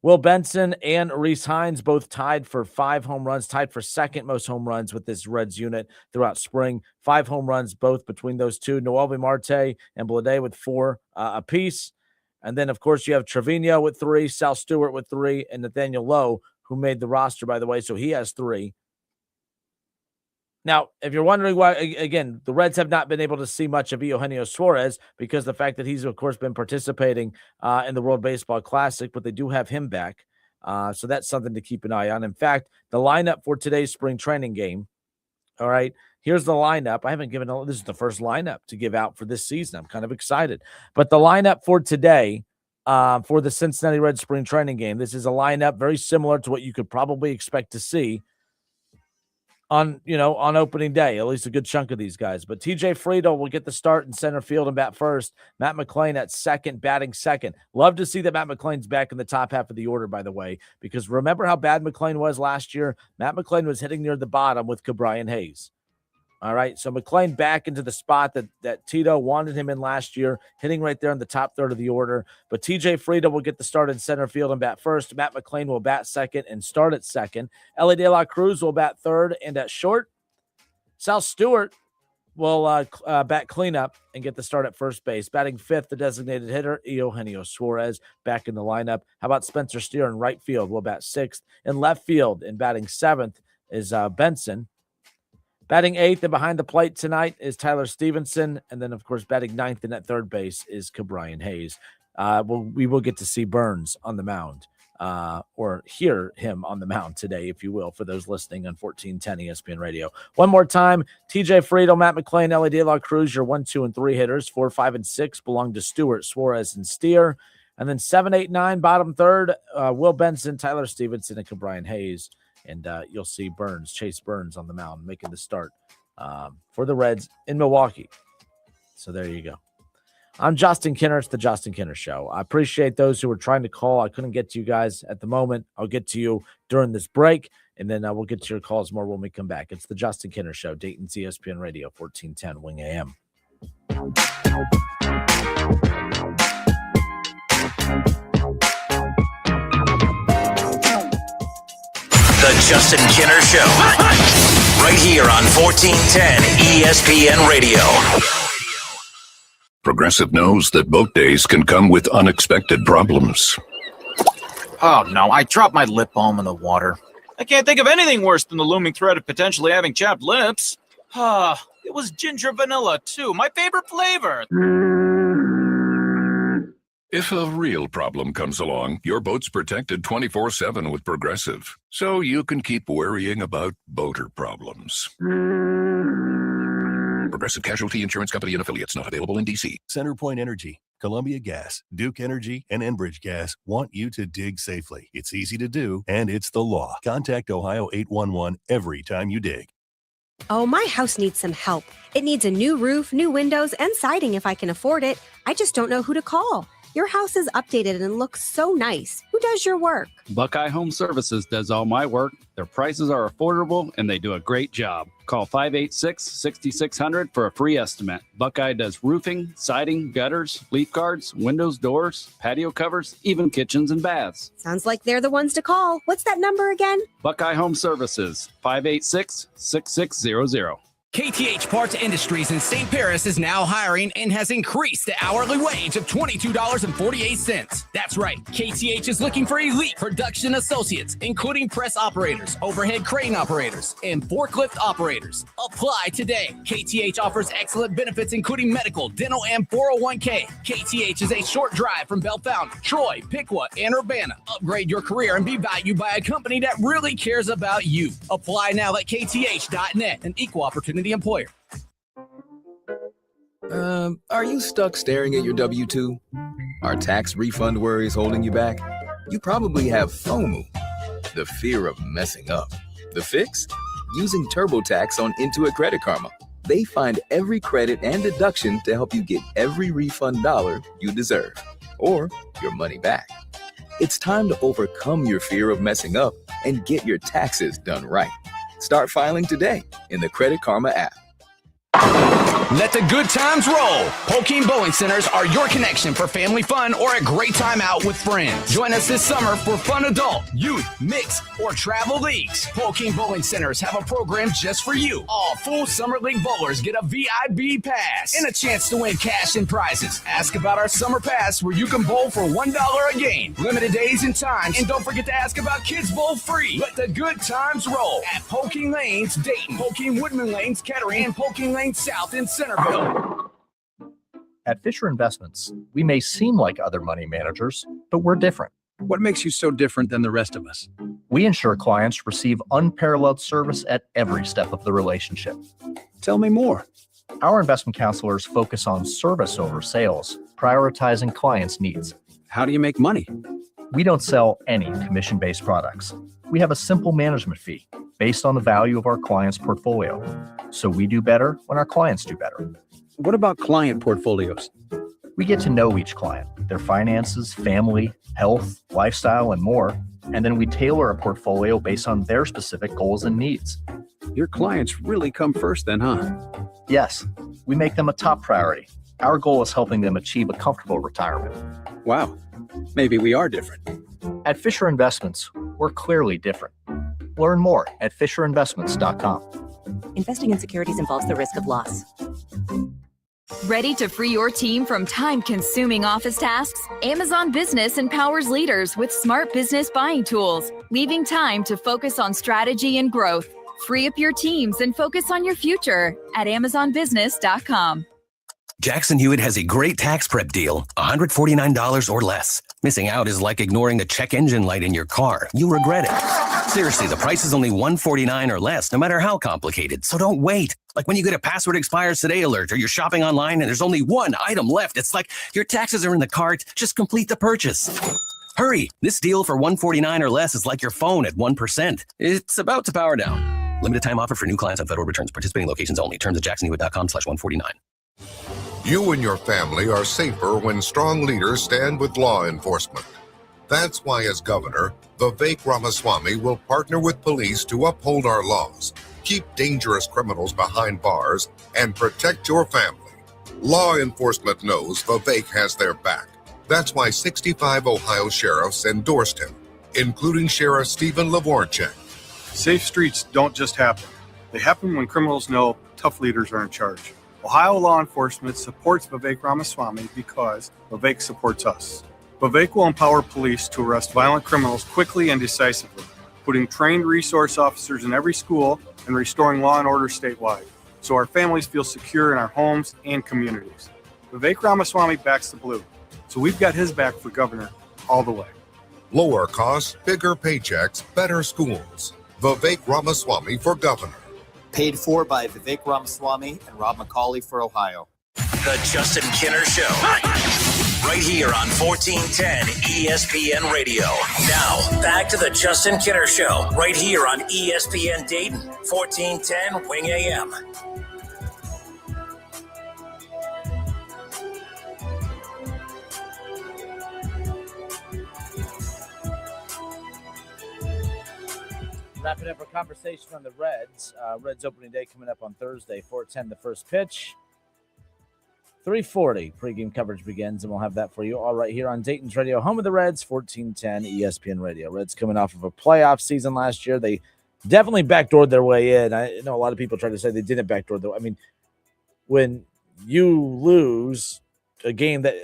F: Will Benson and Reese Hines both tied for 5 home runs, tied for second most home runs with this Reds unit throughout spring. 5 home runs both between those two. Noelvi Marte and Blade with 4 apiece. And then, of course, you have Trevino with 3, Sal Stewart with 3, and Nathaniel Lowe, who made the roster, by the way, so he has 3. Now, if you're wondering why, again, the Reds have not been able to see much of Eugenio Suarez because the fact that he's, of course, been participating in the World Baseball Classic, but they do have him back. So that's something to keep an eye on. In fact, the lineup for today's spring training game, all right, here's the lineup. I haven't given – this is the first lineup to give out for this season. I'm kind of excited. But the lineup for today for the Cincinnati Reds spring training game, this is a lineup very similar to what you could probably expect to see on opening day, at least a good chunk of these guys. But TJ Friedel will get the start in center field and bat first. Matt McClain at second, batting second. Love to see that Matt McClain's back in the top half of the order, by the way, because remember how bad McClain was last year? Matt McClain was hitting near the bottom with Cabrian Hayes. All right, so McClain back into the spot that Tito wanted him in last year, hitting right there in the top third of the order. But TJ Friedel will get the start in center field and bat first. Matt McClain will bat second and start at second. Ellie De La Cruz will bat third and at short. Sal Stewart will bat cleanup and get the start at first base. Batting fifth, the designated hitter, Eugenio Suarez, back in the lineup. How about Spencer Steer in right field? Will bat sixth. In left field and batting seventh is Benson. Batting eighth and behind the plate tonight is Tyler Stevenson. And then, of course, batting ninth and at third base is Cabrian Hayes. We will get to see Burns on the mound or hear him on the mound today, if you will, for those listening on 1410 ESPN Radio. One more time, TJ Friedel, Matt McClain, Ellie De La Cruz, your 1, 2, and 3 hitters. 4, 5, and 6 belong to Stewart, Suarez, and Steer. And then 7, 8, 9, bottom third, Will Benson, Tyler Stevenson, and Cabrian Hayes. And you'll see Chase Burns on the mound making the start for the Reds in Milwaukee. So there you go. I'm Justin Kinner. It's the Justin Kinner Show. I appreciate those who were trying to call. I couldn't get to you guys at the moment. I'll get to you during this break, and then we'll get to your calls more when we come back. It's the Justin Kinner Show, Dayton's ESPN Radio, 1410 Wing AM.
E: The Justin Kinner Show. Right here on 1410 ESPN Radio.
B: Progressive knows that boat days can come with unexpected problems.
U: Oh, no, I dropped my lip balm in the water. I can't think of anything worse than the looming threat of potentially having chapped lips. It was ginger vanilla, too. My favorite flavor.
B: If a real problem comes along, your boat's protected 24/7 with Progressive, so you can keep worrying about boater problems. Progressive Casualty Insurance Company and Affiliates, not available in D.C.
V: CenterPoint Energy, Columbia Gas, Duke Energy, and Enbridge Gas want you to dig safely. It's easy to do, and it's the law. Contact Ohio 811 every time you dig.
W: Oh, my house needs some help. It needs a new roof, new windows, and siding if I can afford it. I just don't know who to call. Your house is updated and looks so nice. Who does your work?
X: Buckeye Home Services does all my work. Their prices are affordable and they do a great job. Call 586-6600 for a free estimate. Buckeye does roofing, siding, gutters, leaf guards, windows, doors, patio covers, even kitchens and baths.
W: Sounds like they're the ones to call. What's that number again?
X: Buckeye Home Services, 586-6600.
T: KTH Parts Industries in St. Paris is now hiring and has increased the hourly wage of $22.48. That's right. KTH is looking for elite production associates, including press operators, overhead crane operators, and forklift operators. Apply today. KTH offers excellent benefits, including medical, dental, and 401k. KTH is a short drive from Bellefonte, Troy, Piqua, and Urbana. Upgrade your career and be valued by a company that really cares about you. Apply now at kth.net, an equal opportunity employer.
I: Are you stuck staring at your W-2? Are tax refund worries holding you back? You probably have FOMO, the fear of messing up. The fix? Using TurboTax on Intuit Credit Karma. They find every credit and deduction to help you get every refund dollar you deserve, or your money back. It's time to overcome your fear of messing up and get your taxes done right. Start filing today in the Credit Karma app.
T: Let the good times roll. Polking Bowling Centers are your connection for family fun or a great time out with friends. Join us this summer for fun adult, youth, mixed, or travel leagues. Polking Bowling Centers have a program just for you. All full Summer League bowlers get a VIB pass and a chance to win cash and prizes. Ask about our Summer Pass where you can bowl for $1 a game. Limited days and times. And don't forget to ask about Kids Bowl free. Let the good times roll at Polking Lanes, Dayton, Polking Woodman Lanes, Kettering, and Polking Lanes South in Centerville.
A: At Fisher Investments, we may seem like other money managers, but we're different.
C: What makes you so different than the rest of us?
A: We ensure clients receive unparalleled service at every step of the relationship.
C: Tell me more.
A: Our investment counselors focus on service over sales, prioritizing clients' needs.
C: How do you make money?
A: We don't sell any commission-based products. We have a simple management fee based on the value of our clients' portfolio. So we do better when our clients do better.
C: What about client portfolios?
A: We get to know each client, their finances, family, health, lifestyle, and more. And then we tailor a portfolio based on their specific goals and needs.
C: Your clients really come first then, huh?
A: Yes, we make them a top priority. Our goal is helping them achieve a comfortable retirement.
C: Wow, maybe we are different.
A: At Fisher Investments, we're clearly different. Learn more at FisherInvestments.com.
D: Investing in securities involves the risk of loss.
P: Ready to free your team from time-consuming office tasks? Amazon Business empowers leaders with smart business buying tools, leaving time to focus on strategy and growth. Free up your teams and focus on your future at AmazonBusiness.com.
E: Jackson Hewitt has a great tax prep deal, $149 or less. Missing out is like ignoring the check engine light in your car. You'll regret it. Seriously, the price is only $149 or less, no matter how complicated. So don't wait. Like when you get a password expires today alert or you're shopping online and there's only one item left. It's like your taxes are in the cart. Just complete the purchase. Hurry. This deal for $149 or less is like your phone at 1%. It's about to power down. Limited time offer for new clients on federal returns. Participating locations only. Terms at jacksonhewitt.com/149.
G: You and your family are safer when strong leaders stand with law enforcement. That's why, as governor, Vivek Ramaswamy will partner with police to uphold our laws, keep dangerous criminals behind bars, and protect your family. Law enforcement knows Vivek has their back. That's why 65 Ohio sheriffs endorsed him, including Sheriff Stephen Lavorchek.
Y: Safe streets don't just happen. They happen when criminals know tough leaders are in charge. Ohio law enforcement supports Vivek Ramaswamy because Vivek supports us. Vivek will empower police to arrest violent criminals quickly and decisively, putting trained resource officers in every school and restoring law and order statewide, so our families feel secure in our homes and communities. Vivek Ramaswamy backs the blue, so we've got his back for governor all the way.
G: Lower costs, bigger paychecks, better schools. Vivek Ramaswamy for governor.
Z: Paid for by Vivek Ramaswamy and Rob McCauley for Ohio.
E: The Justin Kinner Show. Right here on 1410 ESPN Radio. Now, back to the Justin Kinner Show. Right here on ESPN Dayton, 1410 Wing AM.
F: Wrapping up our conversation on the Reds. Reds opening day coming up on Thursday, 4:10 the first pitch. 3:40 pregame coverage begins, and we'll have that for you all right here on Dayton's Radio, home of the Reds, 1410 ESPN Radio. Reds coming off of a playoff season last year. They definitely backdoored their way in. I know a lot of people try to say they didn't backdoor their way. I mean, when you lose a game that,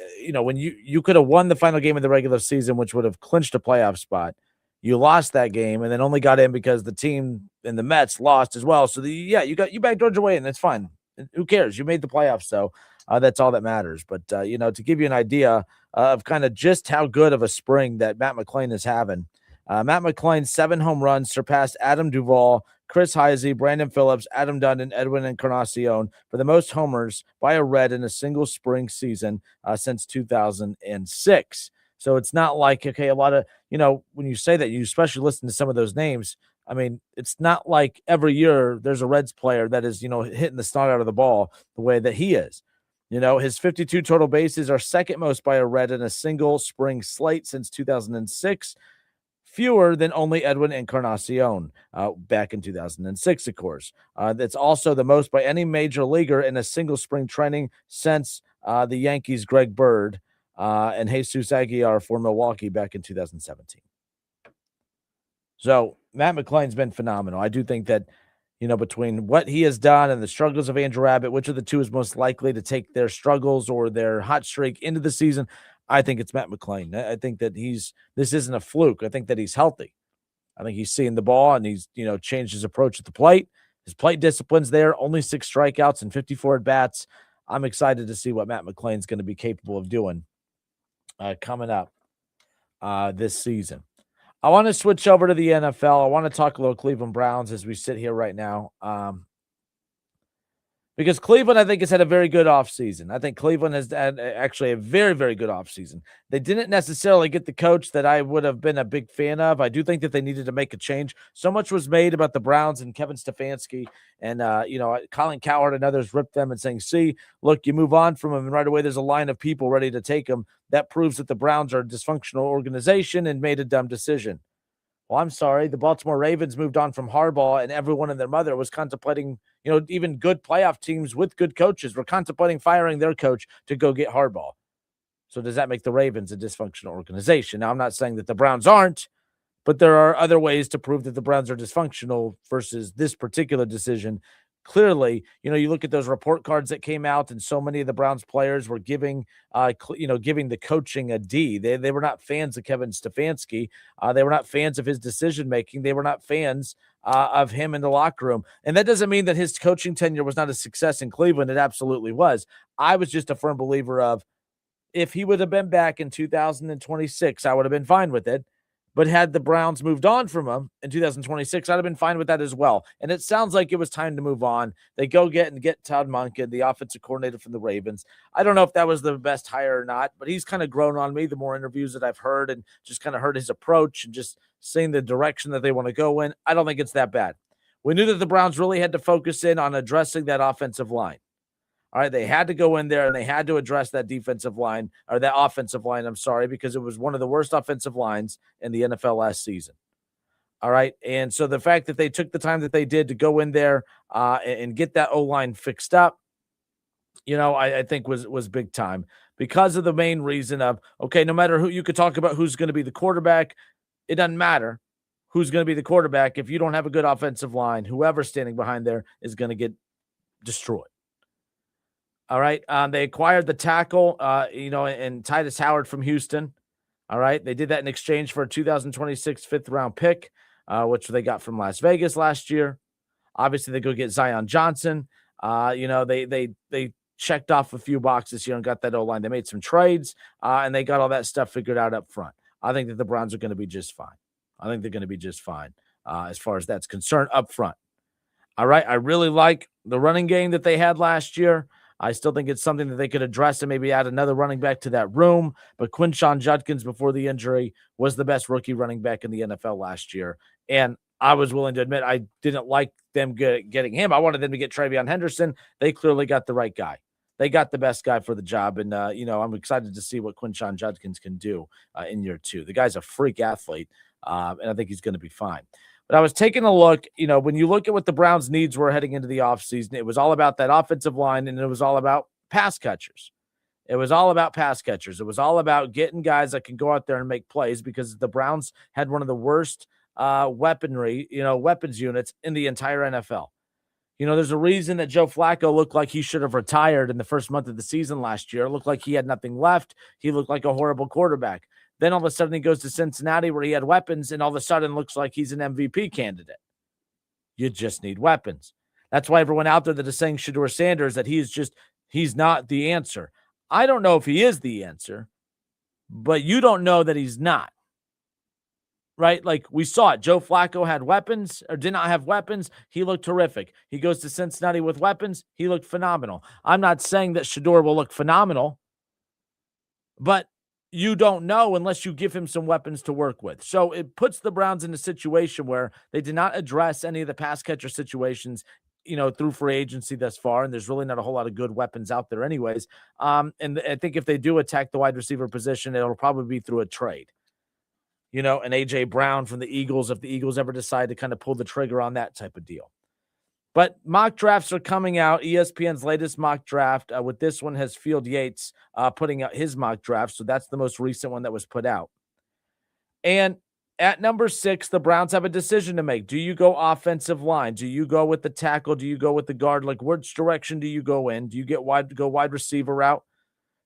F: when you could have won the final game of the regular season, which would have clinched a playoff spot, you lost that game and then only got in because the team and the Mets lost as well. So you backdoored your way in. That's fine. Who cares? You made the playoffs, so that's all that matters. But to give you an idea of kind of just how good of a spring that Matt McClain is having, Matt McClain's 7 home runs surpassed Adam Duvall, Chris Heisey, Brandon Phillips, Adam Dunn, and Edwin Encarnacion for the most homers by a Red in a single spring season since 2006. So it's not like, okay, a lot of, when you say that, you especially listen to some of those names. I mean, it's not like every year there's a Reds player that is, hitting the snot out of the ball the way that he is. His 52 total bases are second most by a Red in a single spring slate since 2006. Fewer than only Edwin Encarnacion back in 2006, of course. That's also the most by any major leaguer in a single spring training since the Yankees' Greg Bird and Jesus Aguilar for Milwaukee back in 2017. So Matt McClain's been phenomenal. I do think that, between what he has done and the struggles of Andrew Abbott, which of the two is most likely to take their struggles or their hot streak into the season? I think it's Matt McClain. I think that this isn't a fluke. I think that he's healthy. I think he's seeing the ball and he's, changed his approach at the plate. His plate discipline's there, only 6 strikeouts and 54 at bats. I'm excited to see what Matt McClain's going to be capable of doing coming up this season. I want to switch over to the NFL. I want to talk a little Cleveland Browns as we sit here right now. Because Cleveland, I think, has had a very good offseason. I think Cleveland has had actually a very, very good offseason. They didn't necessarily get the coach that I would have been a big fan of. I do think that they needed to make a change. So much was made about the Browns and Kevin Stefanski. And, Colin Cowherd and others ripped them and saying, see, look, you move on from them, and right away there's a line of people ready to take them. That proves that the Browns are a dysfunctional organization and made a dumb decision. Well, I'm sorry. The Baltimore Ravens moved on from Harbaugh, and everyone and their mother was contemplating, even good playoff teams with good coaches were contemplating firing their coach to go get Harbaugh. So does that make the Ravens a dysfunctional organization? Now, I'm not saying that the Browns aren't, but there are other ways to prove that the Browns are dysfunctional versus this particular decision. Clearly, you look at those report cards that came out, and so many of the Browns players were giving the coaching a D. They were not fans of Kevin Stefanski. They were not fans of his decision-making. They were not fans of him in the locker room. And that doesn't mean that his coaching tenure was not a success in Cleveland. It absolutely was. I was just a firm believer of, if he would have been back in 2026, I would have been fine with it. But had the Browns moved on from him in 2026, I'd have been fine with that as well. And it sounds like it was time to move on. They go get Todd Monken, the offensive coordinator from the Ravens. I don't know if that was the best hire or not, but he's kind of grown on me the more interviews that I've heard and just kind of heard his approach and just seeing the direction that they want to go in. I don't think it's that bad. We knew that the Browns really had to focus in on addressing that offensive line. All right, they had to go in there and they had to address that defensive line, or that offensive line, because it was one of the worst offensive lines in the NFL last season. All right, and so the fact that they took the time that they did to go in there and get that O-line fixed up, I think was big time, because of the main reason of, okay, no matter who, you could talk about who's going to be the quarterback, it doesn't matter who's going to be the quarterback. If you don't have a good offensive line, whoever's standing behind there is going to get destroyed. All right. They acquired the tackle, and Titus Howard from Houston. All right. They did that in exchange for a 2026 fifth-round pick, which they got from Las Vegas last year. Obviously, they go get Zion Johnson. They checked off a few boxes here and got that O-line. They made some trades, and they got all that stuff figured out up front. I think that the Browns are going to be just fine. I think they're going to be just fine as far as that's concerned up front. All right. I really like the running game that they had last year. I still think it's something that they could address and maybe add another running back to that room. But Quinshon Judkins, before the injury, was the best rookie running back in the NFL last year. And I was willing to admit I didn't like them getting him. I wanted them to get Travion Henderson. They clearly got the right guy. They got the best guy for the job. And, I'm excited to see what Quinshon Judkins can do in year 2. The guy's a freak athlete, and I think he's going to be fine. But I was taking a look, when you look at what the Browns' needs were heading into the offseason, it was all about that offensive line, and it was all about pass catchers. It was all about pass catchers. It was all about getting guys that can go out there and make plays, because the Browns had one of the worst weaponry, weapons units in the entire NFL. There's a reason that Joe Flacco looked like he should have retired in the first month of the season last year. It looked like he had nothing left. He looked like a horrible quarterback. Then all of a sudden he goes to Cincinnati where he had weapons, and all of a sudden looks like he's an MVP candidate. You just need weapons. That's why everyone out there that is saying Shedeur Sanders, that he's not the answer. I don't know if he is the answer, but you don't know that he's not. Right? Like we saw it. Joe Flacco had weapons or did not have weapons. He looked terrific. He goes to Cincinnati with weapons. He looked phenomenal. I'm not saying that Shedeur will look phenomenal, but you don't know unless you give him some weapons to work with. So it puts the Browns in a situation where they did not address any of the pass catcher situations, through free agency thus far. And there's really not a whole lot of good weapons out there anyways. And I think if they do attack the wide receiver position, it'll probably be through a trade. An A.J. Brown from the Eagles, if the Eagles ever decide to kind of pull the trigger on that type of deal. But mock drafts are coming out. ESPN's latest mock draft with this one has Field Yates putting out his mock draft. So that's the most recent one that was put out. And at number 6, the Browns have a decision to make. Do you go offensive line? Do you go with the tackle? Do you go with the guard? Like, which direction do you go in? Do you go wide receiver route?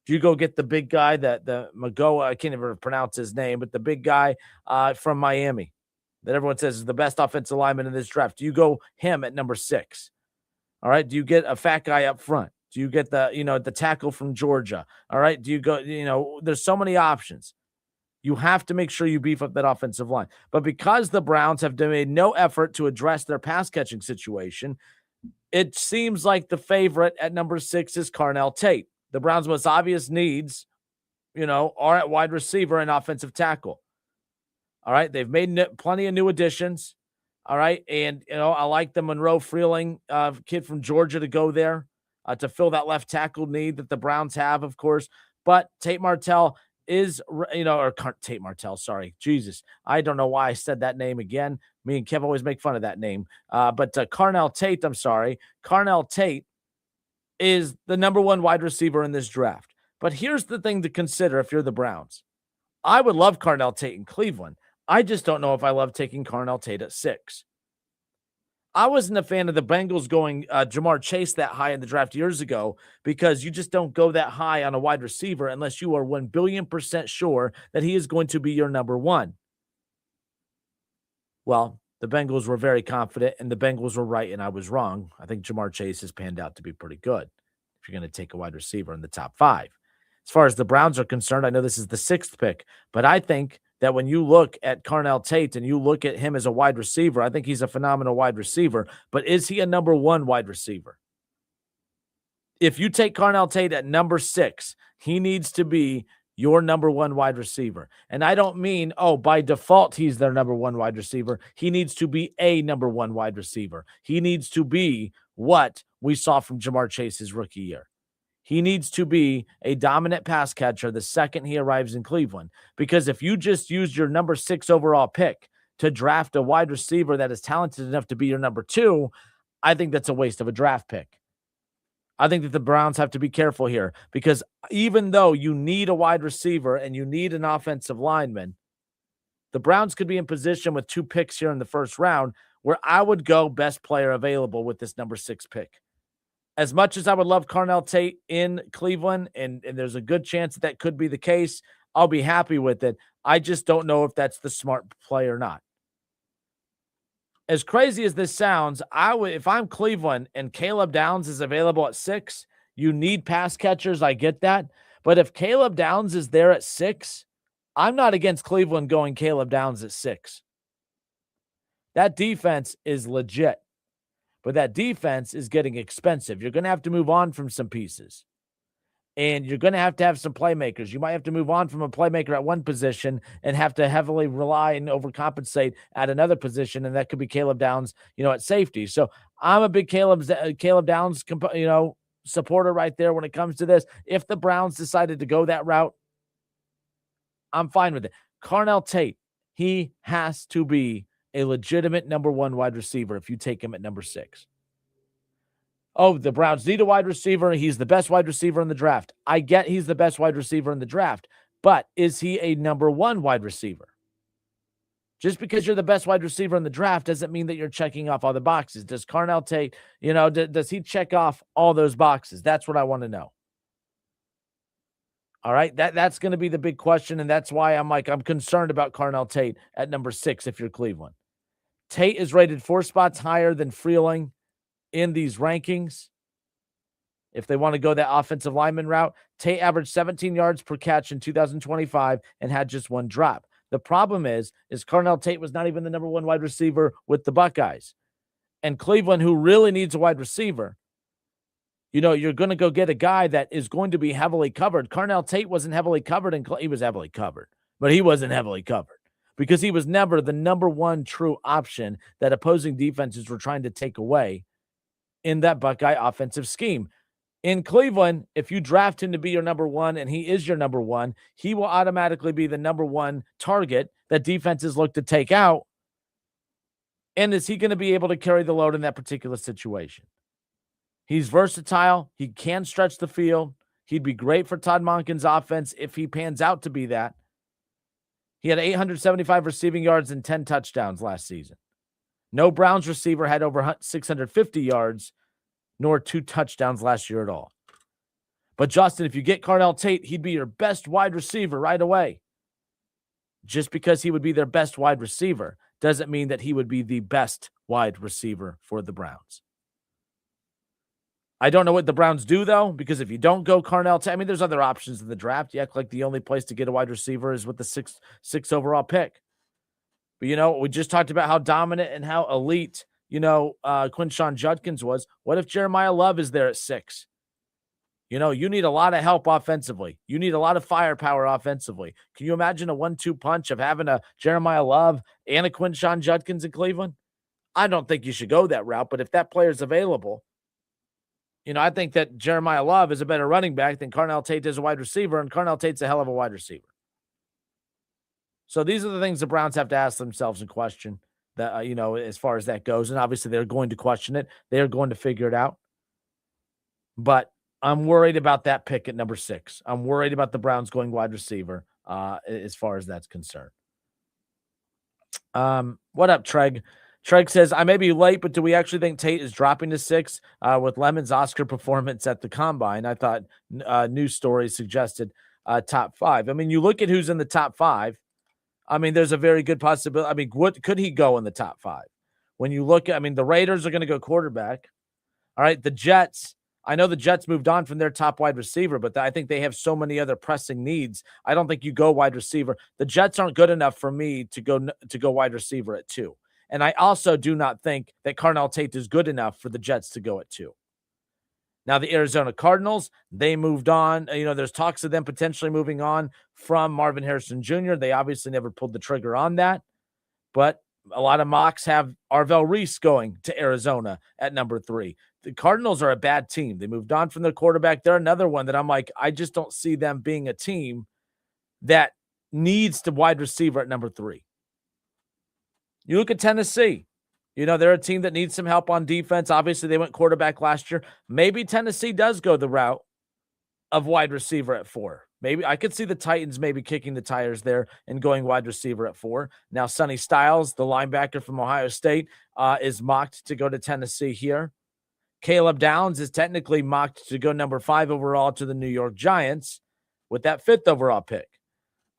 F: Do you go get the big guy, the Magoa? I can't even pronounce his name, but the big guy from Miami that everyone says is the best offensive lineman in this draft. Do you go him at number 6? All right. Do you get a fat guy up front? Do you get the tackle from Georgia? All right. Do you go, there's so many options. You have to make sure you beef up that offensive line. But because the Browns have made no effort to address their pass catching situation, it seems like the favorite at number 6 is Carnell Tate. The Browns' most obvious needs, are at wide receiver and offensive tackle. All right. They've made plenty of new additions. All right. And, I like the Monroe Freeling kid from Georgia to go there to fill that left tackle need that the Browns have, of course. But Tate Martell is, Tate Martell, sorry. Jesus. I don't know why I said that name again. Me and Kev always make fun of that name. But Carnell Tate, Carnell Tate is the number 1 wide receiver in this draft. But here's the thing to consider if you're the Browns. I would love Carnell Tate in Cleveland. I just don't know if I love taking Carnell Tate at 6. I wasn't a fan of the Bengals going Jamar Chase that high in the draft years ago because you just don't go that high on a wide receiver unless you are 1 billion% sure that he is going to be your number 1. Well, the Bengals were very confident, and the Bengals were right, and I was wrong. I think Jamar Chase has panned out to be pretty good if you're going to take a wide receiver in the top 5. As far as the Browns are concerned, I know this is the 6th pick, but I think that when you look at Carnell Tate and you look at him as a wide receiver, I think he's a phenomenal wide receiver, but is he a number 1 wide receiver? If you take Carnell Tate at number 6, he needs to be your number 1 wide receiver. And I don't mean, by default, he's their number 1 wide receiver. He needs to be a number 1 wide receiver. He needs to be what we saw from Jamar Chase's rookie year. He needs to be a dominant pass catcher the second he arrives in Cleveland. Because if you just use your number 6 overall pick to draft a wide receiver that is talented enough to be your number 2, I think that's a waste of a draft pick. I think that the Browns have to be careful here because even though you need a wide receiver and you need an offensive lineman, the Browns could be in position with 2 picks here in the first round where I would go best player available with this number 6 pick. As much as I would love Carnell Tate in Cleveland, and there's a good chance that could be the case, I'll be happy with it. I just don't know if that's the smart play or not. As crazy as this sounds, if I'm Cleveland and Caleb Downs is available at 6, you need pass catchers. I get that. But if Caleb Downs is there at 6, I'm not against Cleveland going Caleb Downs at 6. That defense is legit. But that defense is getting expensive. You're going to have to move on from some pieces. And you're going to have some playmakers. You might have to move on from a playmaker at one position and have to heavily rely and overcompensate at another position. And that could be Caleb Downs, at safety. So I'm a big Caleb Downs, supporter right there when it comes to this. If the Browns decided to go that route, I'm fine with it. Carnell Tate, he has to be a legitimate number 1 wide receiver if you take him at number 6. The Browns need a wide receiver. He's the best wide receiver in the draft. I get he's the best wide receiver in the draft, but is he a number 1 wide receiver? Just because you're the best wide receiver in the draft doesn't mean that you're checking off all the boxes. Does Carnell Tate, does he check off all those boxes? That's what I want to know. All right, that's going to be the big question, and that's why I'm concerned about Carnell Tate at number 6 if you're Cleveland. Tate is rated 4 spots higher than Freeling in these rankings. If they want to go that offensive lineman route, Tate averaged 17 yards per catch in 2025 and had just 1 drop. The problem is Carnell Tate was not even the number 1 wide receiver with the Buckeyes. And Cleveland, who really needs a wide receiver, you're going to go get a guy that is going to be heavily covered. Carnell Tate wasn't heavily covered, and he was heavily covered, but he wasn't heavily covered because he was never the number 1 true option that opposing defenses were trying to take away in that Buckeye offensive scheme. In Cleveland, if you draft him to be your number 1 and he is your number 1, he will automatically be the number 1 target that defenses look to take out. And is he going to be able to carry the load in that particular situation? He's versatile. He can stretch the field. He'd be great for Todd Monken's offense if he pans out to be that. He had 875 receiving yards and 10 touchdowns last season. No Browns receiver had over 650 yards, nor 2 touchdowns last year at all. But Justin, if you get Carnell Tate, he'd be your best wide receiver right away. Just because he would be their best wide receiver doesn't mean that he would be the best wide receiver for the Browns. I don't know what the Browns do, though, because if you don't go Carnell Tate, there's other options in the draft. You act like the only place to get a wide receiver is with the six overall pick. But, we just talked about how dominant and how elite, Quinshon Judkins was. What if Jeremiah Love is there at 6? You need a lot of help offensively. You need a lot of firepower offensively. Can you imagine a 1-2 punch of having a Jeremiah Love and a Quinshon Judkins in Cleveland? I don't think you should go that route, but if that player's available, I think that Jeremiah Love is a better running back than Carnell Tate is a wide receiver, and Carnell Tate's a hell of a wide receiver. So these are the things the Browns have to ask themselves and question that, as far as that goes. And obviously they're going to question it. They're going to figure it out. But I'm worried about that pick at number 6. I'm worried about the Browns going wide receiver as far as that's concerned. What up, Treg? Treg says, I may be late, but do we actually think Tate is dropping to 6 with Lemon's Oscar performance at the Combine? I thought news stories suggested top 5. You look at who's in the top 5. There's a very good possibility. What could he go in the top 5? When you look at, the Raiders are going to go quarterback. All right, the Jets. I know the Jets moved on from their top wide receiver, but I think they have so many other pressing needs. I don't think you go wide receiver. The Jets aren't good enough for me to go wide receiver at 2. And I also do not think that Carnell Tate is good enough for the Jets to go at 2. Now, the Arizona Cardinals, they moved on. There's talks of them potentially moving on from Marvin Harrison Jr. They obviously never pulled the trigger on that. But a lot of mocks have Arvell Reese going to Arizona at number 3. The Cardinals are a bad team. They moved on from their quarterback. They're another one that I'm like, I just don't see them being a team that needs to wide receiver at number 3. You look at Tennessee. They're a team that needs some help on defense. Obviously, they went quarterback last year. Maybe Tennessee does go the route of wide receiver at 4. Maybe I could see the Titans maybe kicking the tires there and going wide receiver at 4. Now, Sonny Styles, the linebacker from Ohio State, is mocked to go to Tennessee here. Caleb Downs is technically mocked to go number 5 overall to the New York Giants with that 5th overall pick.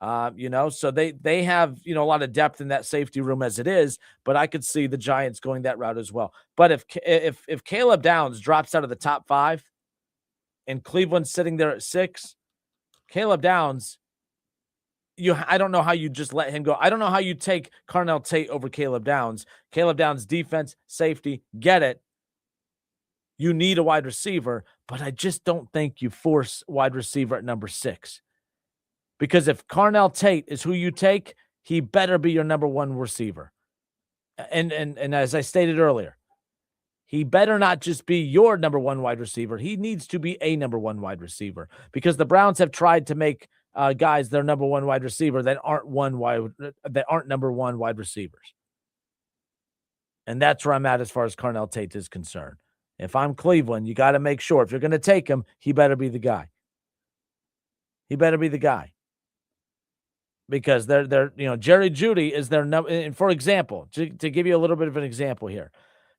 F: So they have, a lot of depth in that safety room as it is, but I could see the Giants going that route as well. But if Caleb Downs drops out of the top 5 and Cleveland's sitting there at 6, Caleb Downs, I don't know how you just let him go. I don't know how you take Carnell Tate over Caleb Downs. Caleb Downs, defense, safety, get it. You need a wide receiver, but I just don't think you force wide receiver at number 6. Because if Carnell Tate is who you take, he better be your number 1 receiver. And as I stated earlier, he better not just be your number 1 wide receiver. He needs to be a number 1 wide receiver because the Browns have tried to make guys their number 1 wide receiver that aren't number 1 wide receivers. And that's where I'm at as far as Carnell Tate is concerned. If I'm Cleveland, you got to make sure if you're going to take him, he better be the guy. He better be the guy. because they're Jerry Jeudy is their number. And for example, to give you a little bit of an example here,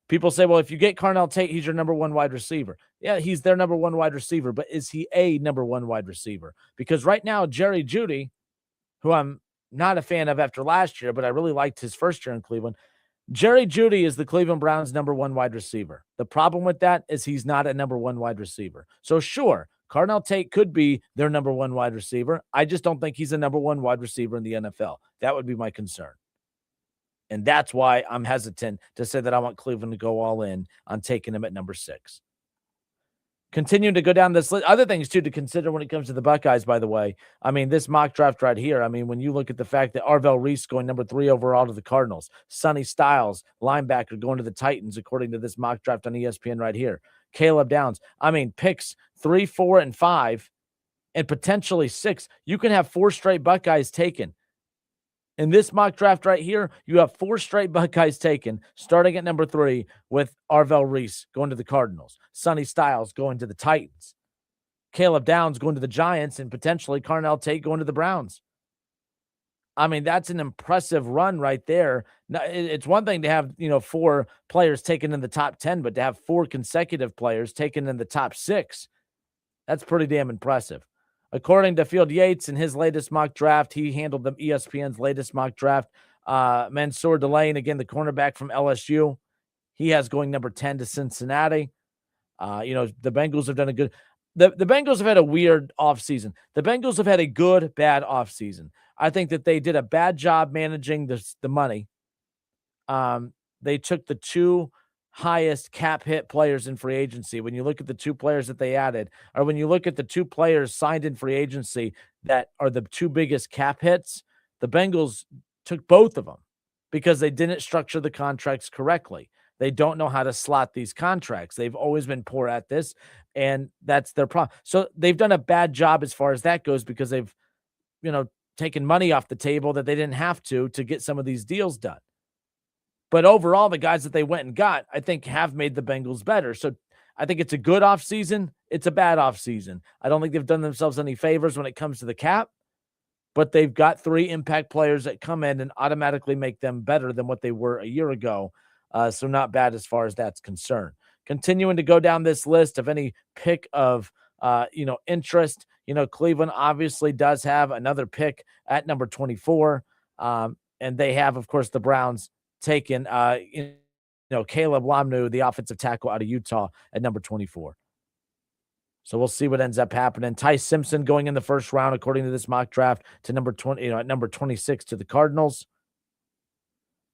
F: people say, well, if you get Carnell Tate, he's your number one wide receiver. Yeah, he's their number one wide receiver, but is he a number one wide receiver? Because right now, Jerry Jeudy, who I'm not a fan of after last year, but I really liked his first year in Cleveland, Jerry Jeudy is the Cleveland Browns' number one wide receiver. The problem with that is he's not a number one wide receiver. So sure, Carnell Tate could be their number one wide receiver. I just don't think he's a number one wide receiver in the NFL. That would be my concern. And that's why I'm hesitant to say that I want Cleveland to go all in on taking him at number 6. Continuing to go down this list, other things too to consider when it comes to the Buckeyes, by the way. I mean, this mock draft right here, I mean, when you look at the fact that Arvell Reese going number 3 overall to the Cardinals, Sonny Styles, linebacker, going to the Titans, according to this mock draft on ESPN right here. Caleb Downs. I mean, picks 3, 4, and 5, and potentially 6. You can have 4 straight Buckeyes taken. In this mock draft right here, you have 4 straight Buckeyes taken, starting at number 3 with Arvell Reese going to the Cardinals, Sonny Styles going to the Titans, Caleb Downs going to the Giants, and potentially Carnell Tate going to the Browns. I mean, that's an impressive run right there. Now, it's one thing to have, 4 players taken in the top 10, but to have 4 consecutive players taken in the top 6, that's pretty damn impressive. According to Field Yates in his latest mock draft, he handled the ESPN's latest mock draft. Mansour Delane, again, the cornerback from LSU, he has going number 10 to Cincinnati. The Bengals have done a good. The Bengals have had a weird offseason. The Bengals have had a good, bad offseason. I think that they did a bad job managing the money. They took the 2 highest cap hit players in free agency. When you look at the 2 players that they added, or when you look at the 2 players signed in free agency that are the 2 biggest cap hits, the Bengals took both of them because they didn't structure the contracts correctly. They don't know how to slot these contracts. They've always been poor at this, and that's their problem. So they've done a bad job as far as that goes because they've, taken money off the table that they didn't have to get some of these deals done. But overall, the guys that they went and got, I think, have made the Bengals better. So I think it's a good offseason. It's a bad offseason. I don't think they've done themselves any favors when it comes to the cap, but they've got 3 impact players that come in and automatically make them better than what they were a year ago. So not bad as far as that's concerned. Continuing to go down this list of any pick of, interest, Cleveland obviously does have another pick at number 24. And they have, of course, the Browns taken, Caleb Lomnu, the offensive tackle out of Utah, at number 24. So we'll see what ends up happening. Ty Simpson going in the first round, according to this mock draft, to number 20, at number 26 to the Cardinals.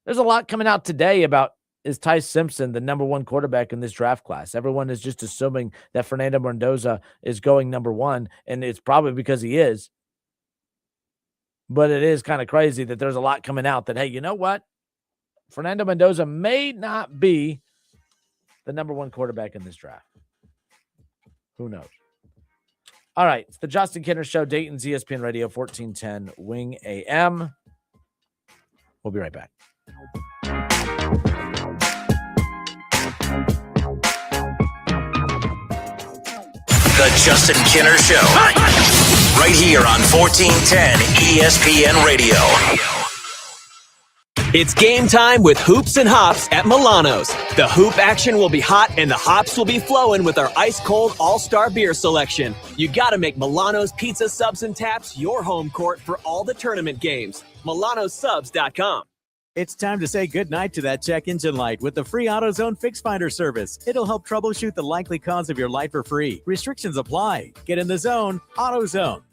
F: There's a lot coming out today about, is Ty Simpson the number 1 quarterback in this draft class? Everyone is just assuming that Fernando Mendoza is going number 1, and it's probably because he is. But it is kind of crazy that there's a lot coming out that, hey, you know what? Fernando Mendoza may not be the number 1 quarterback in this draft. Who knows? All right. It's the Justin Kinner Show, Dayton's ESPN Radio, 1410 Wing AM. We'll be right back.
E: The Justin Kinner Show. Right here on 1410 ESPN Radio.
H: It's game time with Hoops and Hops at Milano's. The hoop action will be hot and the hops will be flowing with our ice-cold all-star beer selection. You gotta make Milano's Pizza Subs and Taps your home court for all the tournament games. MilanoSubs.com.
J: It's time to say goodnight to that check engine light with the free AutoZone Fix Finder service. It'll help troubleshoot the likely cause of your light for free. Restrictions apply. Get in the zone, AutoZone.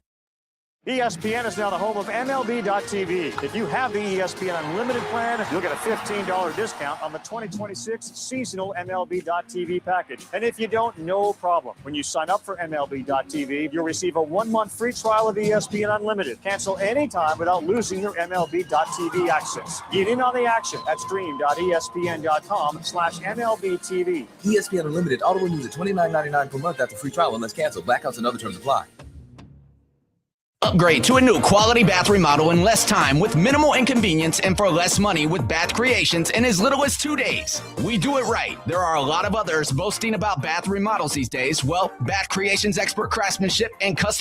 L: ESPN is now the home of MLB.tv. If you have the ESPN Unlimited plan, you'll get a $15 discount on the 2026 seasonal MLB.tv package. And if you don't, no problem. When you sign up for MLB.tv, you'll receive a 1-month free trial of ESPN Unlimited. Cancel anytime without losing your MLB.tv access. Get in on the action at stream.espn.com/MLB.tv.
I: ESPN Unlimited auto renews at $29.99 per month after free trial unless canceled. Blackouts and other terms apply.
T: Upgrade to a new quality bath remodel in less time with minimal inconvenience and for less money with Bath Creations in as little as 2 days. We do it right. There are a lot of others boasting about bath remodels these days. Well, Bath Creations expert craftsmanship and customer